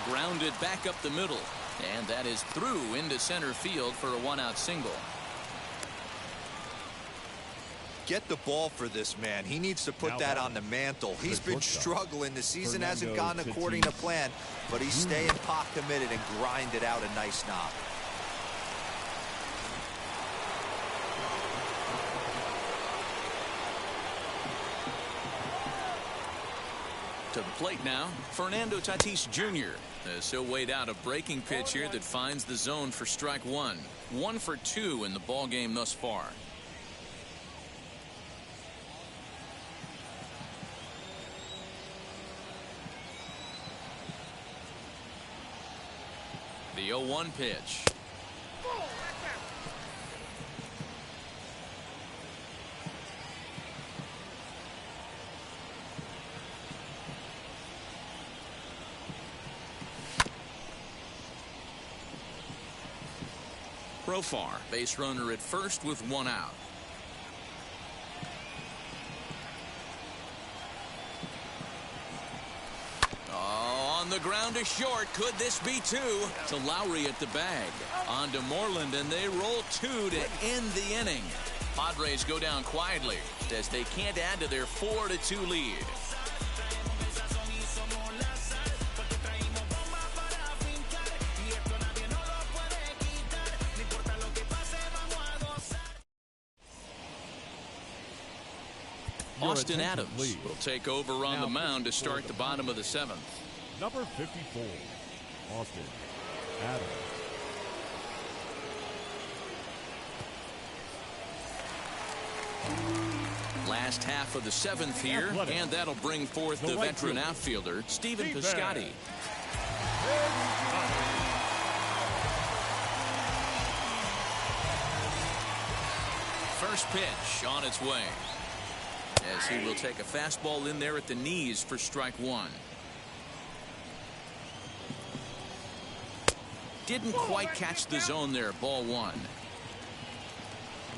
A: Grounded back up the middle. And that is through into center field for a 1-out single.
C: Get the ball for this man. He needs to put that on the mantle. He's been struggling. The season hasn't gone according to plan, but he's staying pot committed and grinded out a nice knock.
A: To the plate now, Fernando Tatis Jr. as he'll wait out a breaking pitch here that finds the zone for strike 1. 1 for 2 in the ball game thus far. The 0-1 pitch. Profar, base runner at first with 1 out. On the ground to short. Could this be 2? To Lowry at the bag. On to Moreland, and they roll 2 to end the inning. Padres go down quietly as they can't add to their 4-2 lead. Austin Adams will take over on the mound to start the bottom of the 7th.
D: Number 54, Austin Adams.
A: Last half of the 7th here, and that'll bring forth the veteran outfielder, Stephen Piscotty. First pitch on its way, as he will take a fastball in there at the knees for strike 1. Didn't quite catch the zone there. Ball 1.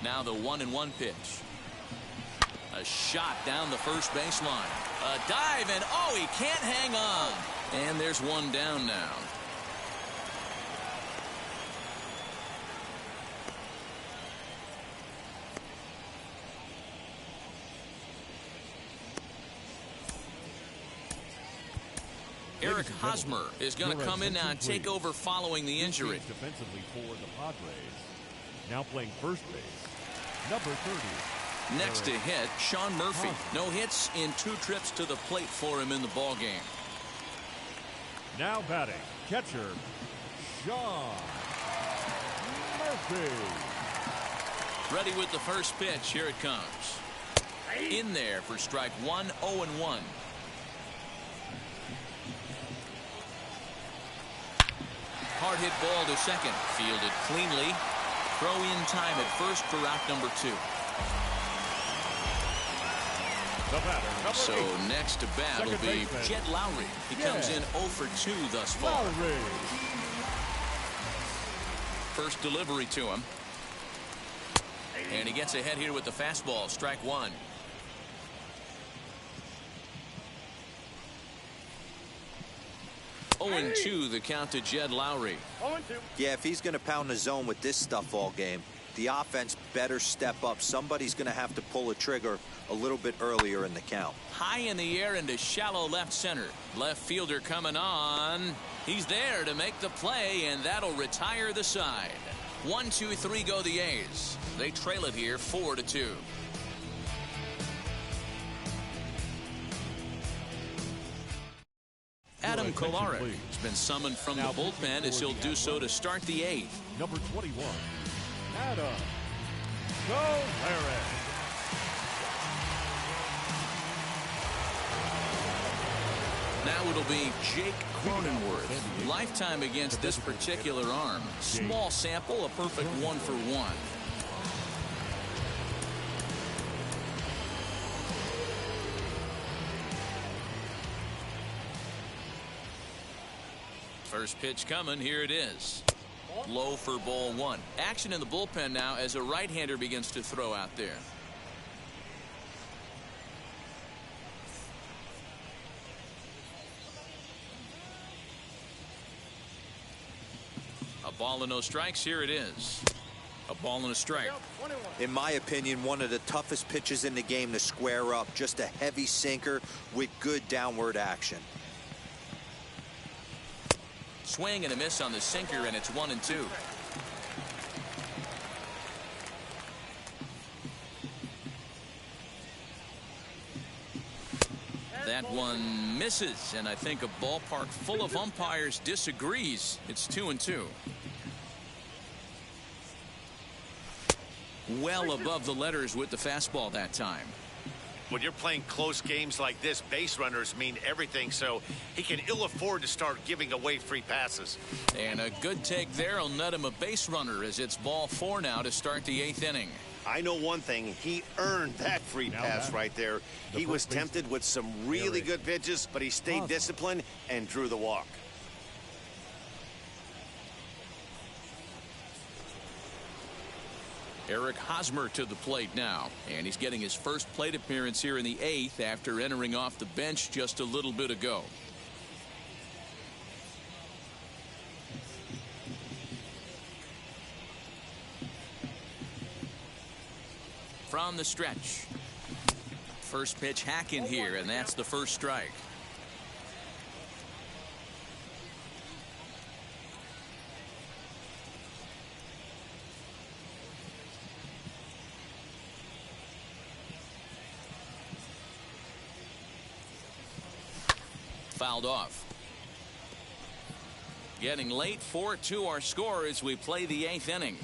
A: Now the 1-1 pitch. A shot down the first baseline. A dive, and oh, he can't hang on. And there's one down now. Eric Hosmer is going to come in now and take over following the injury.
D: Defensively for the Padres. Now playing first base, number 30.
A: Next to hit, Sean Murphy. No hits in 2 trips to the plate for him in the ball game.
D: Now batting, catcher, Sean Murphy.
A: Ready with the first pitch. Here it comes. In there for strike 1, 0-1. Hard hit ball to second. Fielded cleanly. Throw in time at first for out number 2. So next to bat will be Jed Lowry. He comes in 0 for 2 thus far. First delivery to him. And he gets ahead here with the fastball. Strike 1. And 2 the count to Jed Lowry.
C: Yeah, if he's going to pound the zone with this stuff all game, the offense better step up. Somebody's going to have to pull a trigger a little bit earlier in the count.
A: High in the air into shallow left center. Left fielder coming on. He's there to make the play, and that'll retire the side. 1, 2, 3 go the A's. They trail it here 4-2. Adam Kolarek has been summoned from the bullpen as he'll do so to start the 8th.
D: Number 21, Adam Kolarek.
A: Now it'll be Jake Cronenworth. Lifetime against this particular arm. Small sample, a perfect 1 for 1. First pitch coming. Here it is. Low for ball 1. Action in the bullpen now as a right-hander begins to throw out there. A ball and no strikes. Here it is. A ball and a strike.
C: In my opinion, one of the toughest pitches in the game to square up. Just a heavy sinker with good downward action.
A: Swing and a miss on the sinker, and it's 1-2. That one misses, and I think a ballpark full of umpires disagrees. It's 2-2. Well above the letters with the fastball that time.
B: When you're playing close games like this, base runners mean everything, so he can ill afford to start giving away free passes.
A: And a good take there will net him a base runner as it's ball 4 now to start the 8th inning.
B: I know one thing. He earned that free pass right there. He was tempted with some really good pitches, but he stayed disciplined and drew the walk.
A: Eric Hosmer to the plate now, and he's getting his first plate appearance here in the 8th after entering off the bench just a little bit ago. From the stretch. First pitch hack in here, and that's the first strike. Fouled off. Getting late. 4-2 our score as we play the 8th inning.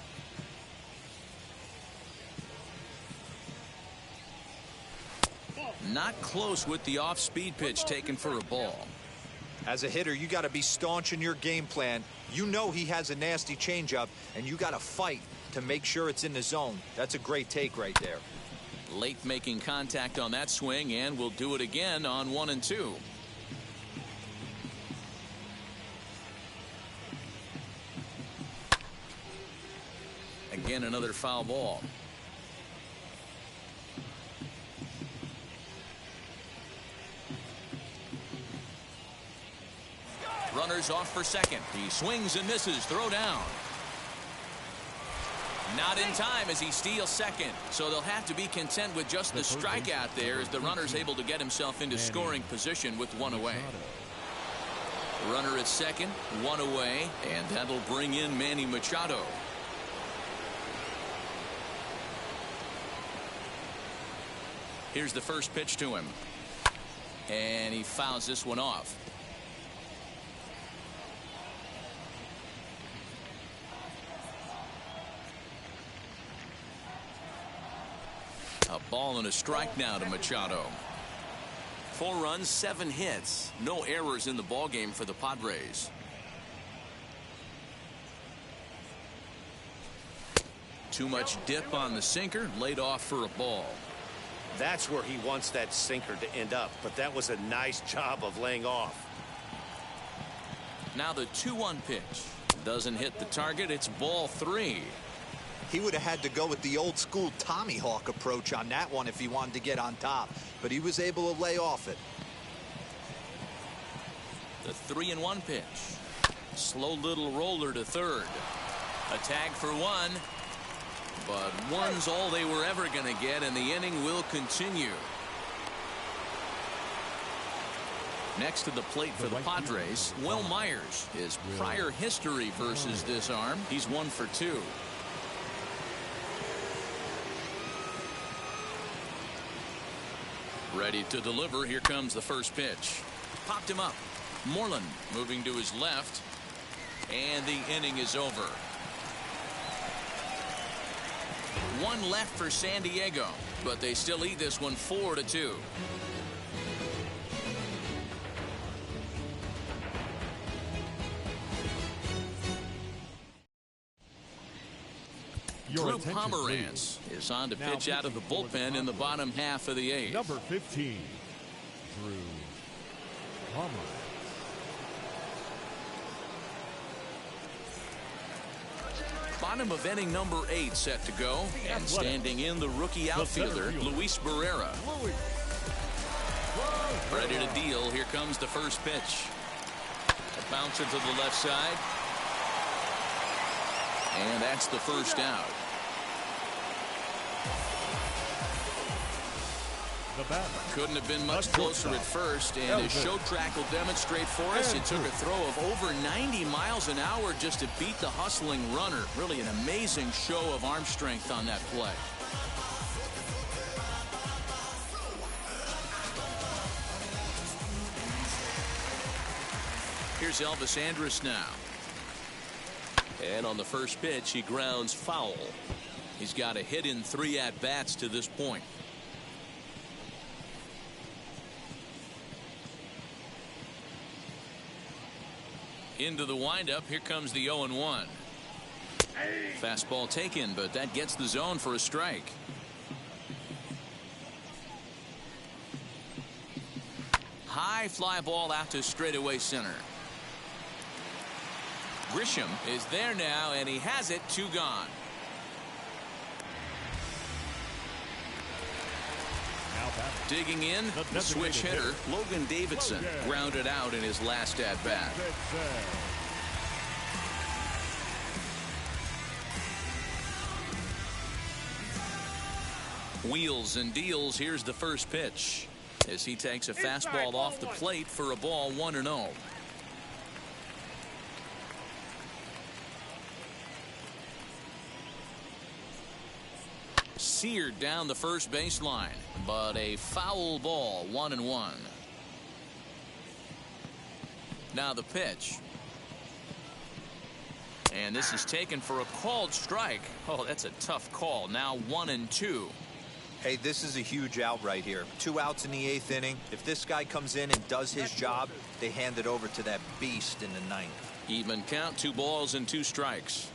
A: Not close with the off-speed pitch taken for a ball.
C: As a hitter, you got to be staunch in your game plan. You know he has a nasty changeup, and you got to fight to make sure it's in the zone. That's a great take right there.
A: Late making contact on that swing, and we'll do it again on 1-2. Again, another foul ball. Runners off for second. He swings and misses. Throw down. Not in time as he steals second. So they'll have to be content with just the strikeout there as the runner's able to get himself into scoring position with one away. Runner at second, one away, and that'll bring in Manny Machado. Here's the first pitch to him. And he fouls this one off. A ball and a strike now to Machado. 4 runs, 7 hits. No errors in the ballgame for the Padres. Too much dip on the sinker, laid off for a ball.
B: That's where he wants that sinker to end up, but that was a nice job of laying off.
A: Now the 2-1 pitch. Doesn't hit the target. It's ball 3.
C: He would have had to go with the old school Tommy Hawk approach on that one if he wanted to get on top, but he was able to lay off it.
A: The 3-1 pitch. Slow little roller to third. A tag for 1, but 1's all they were ever going to get, and the inning will continue. Next to the plate for the Padres, Will Myers. His prior history versus this arm, he's 1 for 2. Ready to deliver. Here comes the first pitch. Popped him up. Moreland moving to his left. And the inning is over. 1 left for San Diego, but they still lead this one 4-2. Drew Pomerantz is on to pitch out of the bullpen in the bottom half of the 8th.
D: Number 15, Drew Pomerantz.
A: Bottom of inning number 8 set to go, and standing in the rookie outfielder Luis Barrera. Ready to deal. Here comes the first pitch. A bouncer to the left side. And that's the first out. Couldn't have been much closer at first, and as show track will demonstrate for us, it took a throw of over 90 miles an hour just to beat the hustling runner. Really an amazing show of arm strength on that play. Here's Elvis Andrus now.
F: And on the first pitch, he grounds foul.
A: He's got a hit in 3 at-bats to this point. Into the windup. Here comes the 0-1. Fastball taken, but that gets the zone for a strike. High fly ball out to straightaway center. Grisham is there now, and he has it. 2 gone. Digging in, the switch hitter, Logan Davidson, grounded out in his last at-bat. Wheels and deals. Here's the first pitch as he takes a fastball off the plate for a ball 1-0. Seared down the first baseline, but a foul ball. 1-1. Now the pitch, and this is taken for a called strike. Oh, that's a tough call. Now 1-2.
C: Hey, this is a huge out right here. 2 outs in the 8th inning. If this guy comes in and does his job, they hand it over to that beast in the 9th.
A: Even count. 2 balls and 2 strikes.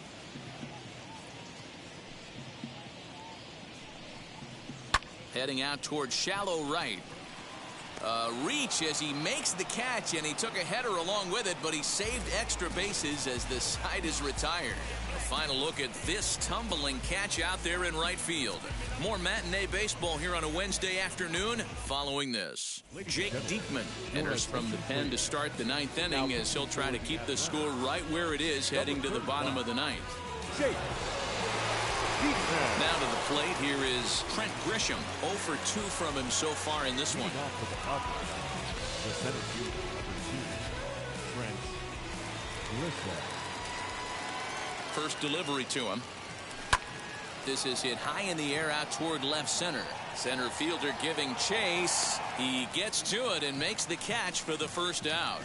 A: Heading out towards shallow right. Reach as he makes the catch, and he took a header along with it, but he saved extra bases as the side is retired. A final look at this tumbling catch out there in right field. More matinee baseball here on a Wednesday afternoon following this. Jake Diekman enters from the pen to start the ninth inning as he'll try to keep the score right where it is heading to the bottom of the ninth. Now to the plate, here is Trent Grisham. 0 for 2 from him so far in this one.
D: The center fielder, Trent Grisham.
A: First delivery to him. This is hit high in the air out toward left center. Center fielder giving chase. He gets to it and makes the catch for the first out.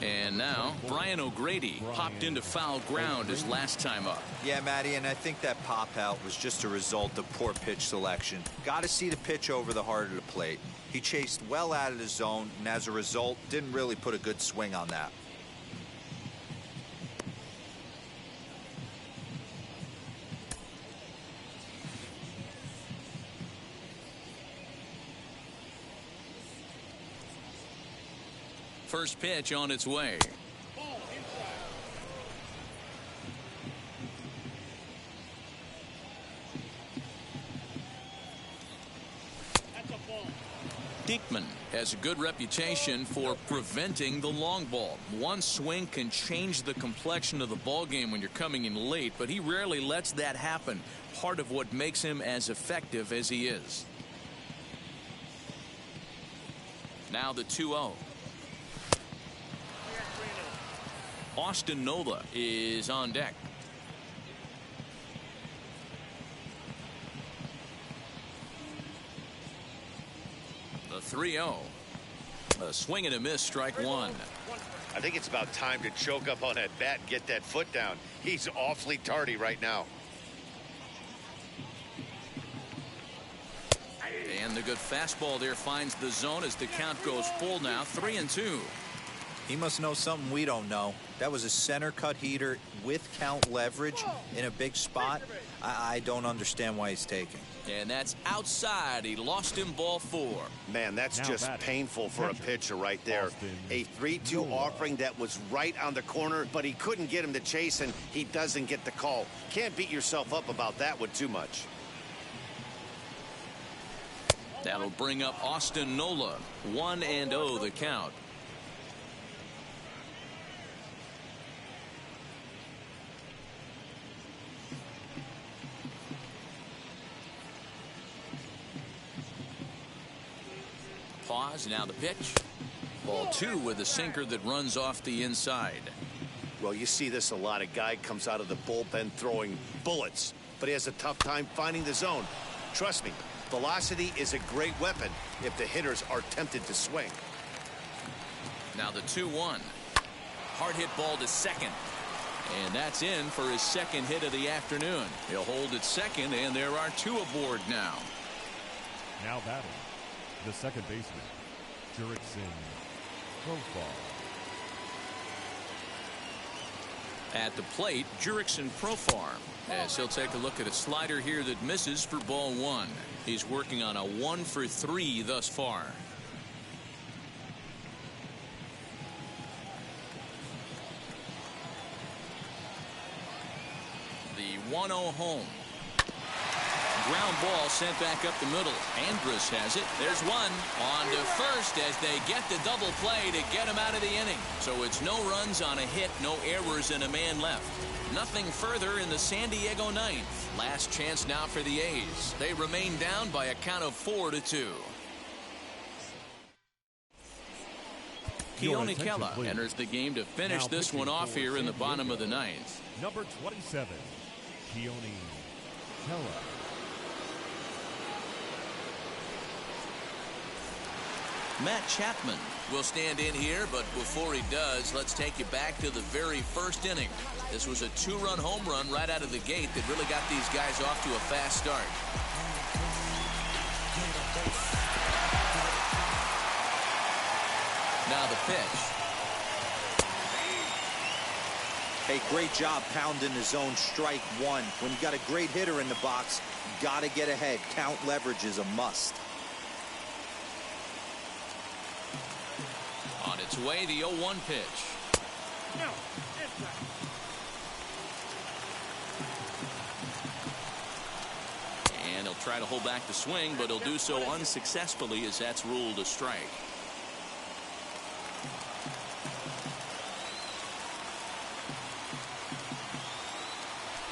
A: And now Brian O'Grady popped into foul ground his last time up.
C: Yeah, Matty, and I think that pop out was just a result of poor pitch selection. Got to see the pitch over the heart of the plate. He chased well out of the zone, and as a result, didn't really put a good swing on that.
A: First pitch on its way. Diekman has a good reputation for preventing the long ball. One swing can change the complexion of the ball game when you're coming in late, but he rarely lets that happen. Part of what makes him as effective as he is. Now the 2-0. Austin Nola is on deck. The 3-0. A swing and a miss, strike one.
B: I think it's about time to choke up on that bat and get that foot down. He's awfully tardy right now.
A: And the good fastball there finds the zone as the count goes full now. 3-2.
C: He must know something we don't know. That was a center cut heater with count leverage in a big spot. I don't understand why he's taking.
A: And that's outside. He lost him ball 4.
B: Man, that's just painful for a pitcher right there. A 3-2 offering that was right on the corner, but he couldn't get him to chase, and he doesn't get the call. Can't beat yourself up about that one too much.
A: That'll bring up Austin Nola. 1-0 the count. Pause, now the pitch. Ball 2 with a sinker that runs off the inside.
B: Well, you see this a lot. A guy comes out of the bullpen throwing bullets, but he has a tough time finding the zone. Trust me, velocity is a great weapon if the hitters are tempted to swing.
A: Now the 2-1. Hard hit ball to second. And that's in for his second hit of the afternoon. He'll hold at second, and there are 2 aboard now.
D: Now batting, the second baseman, Jurickson Profar.
A: At the plate, Jurickson Profar, as he'll take a look at a slider here that misses for ball 1. He's working on a 1 for 3 thus far. The 1-0 home. Ground ball sent back up the middle. Andrus has it. There's one. On to first as they get the double play to get him out of the inning. So it's no runs on a hit, no errors, and a man left. Nothing further in the San Diego ninth. Last chance now for the A's. They remain down by a count of 4-2. Keone Kela enters the game to finish this one off here in the bottom of the ninth.
D: Number 27, Keone Kela.
A: Matt Chapman will stand in here, but before he does, let's take you back to the very first inning. This was a 2-run home run right out of the gate that really got these guys off to a fast start. Now the pitch.
C: Hey, great job pounding the zone. Strike one. When you got a great hitter in the box, you got to get ahead. Count leverage is a must.
A: On its way, the 0-1 pitch.
D: No.
A: And he'll try to hold back the swing, but he'll do so unsuccessfully as that's ruled a strike.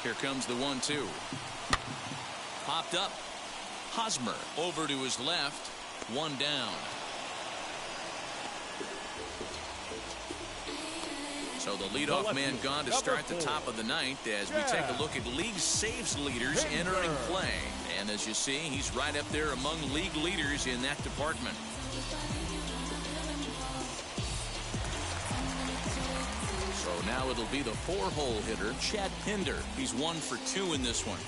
A: Here comes the 1-2. Popped up. Hosmer over to his left. One down. So the leadoff man gone to start the top of the ninth as we take a look at league saves leaders entering play. And as you see, he's right up there among league leaders in that department. So now it'll be the 4-hole hitter, Chad Pinder. He's 1 for 2 in this one.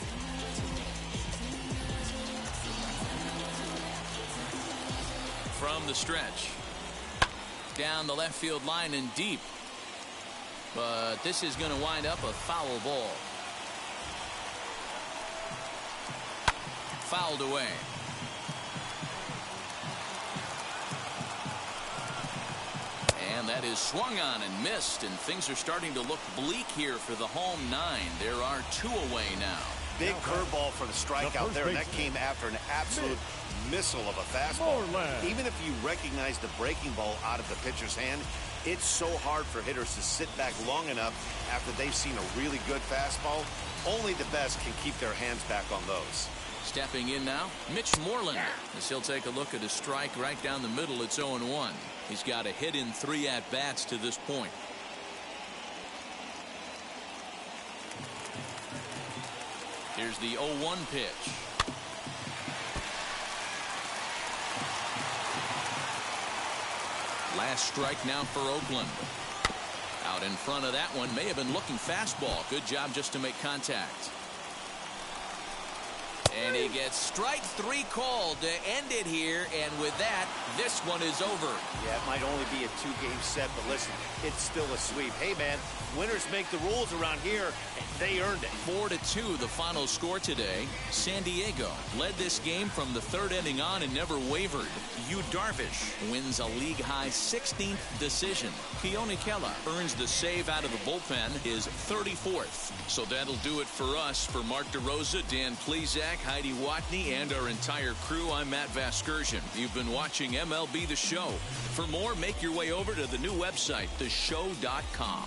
A: From the stretch. Down the left field line and deep. But this is going to wind up a foul ball. Fouled away. And that is swung on and missed, and things are starting to look bleak here for the home 9. There are 2 away now.
B: Big curveball for the strikeout there, and that came after an absolute missile of a fastball. Even if you recognize the breaking ball out of the pitcher's hand, it's so hard for hitters to sit back long enough after they've seen a really good fastball. Only the best can keep their hands back on those.
A: Stepping in now, Mitch Moreland, as he'll take a look at a strike right down the middle. It's 0-1. He's got a hit in 3 at-bats to this point. Here's the 0-1 pitch. Last strike now for Oakland. Out in front of that one, may have been looking fastball. Good job just to make contact. And he gets strike 3 called to end it here, and with that, this one is over.
B: Yeah, it might only be a 2-game set, but listen, it's still a sweep. Hey, man, winners make the rules around here, and they earned it.
A: 4-2, the final score today. San Diego led this game from the 3rd inning on and never wavered. Yu Darvish wins a league-high 16th decision. Keone Kela earns the save out of the bullpen, his 34th. So that'll do it for us. For Mark DeRosa, Dan Plezak, Heidi Watney, and our entire crew, I'm Matt Vasgersian. You've been watching MLB The Show. For more, make your way over to the new website, theshow.com.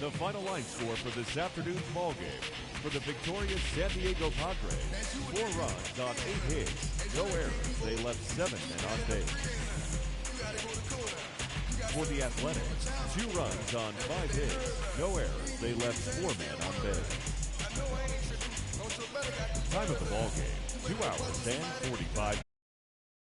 D: The final line score for this afternoon's ball game. For the victorious San Diego Padres, 4 runs on 8 hits, no errors. They left 7 men on base. For the Athletics, 2 runs on 5 hits, no errors. They left 4 men on base. Time of the ball game, 2 hours and 45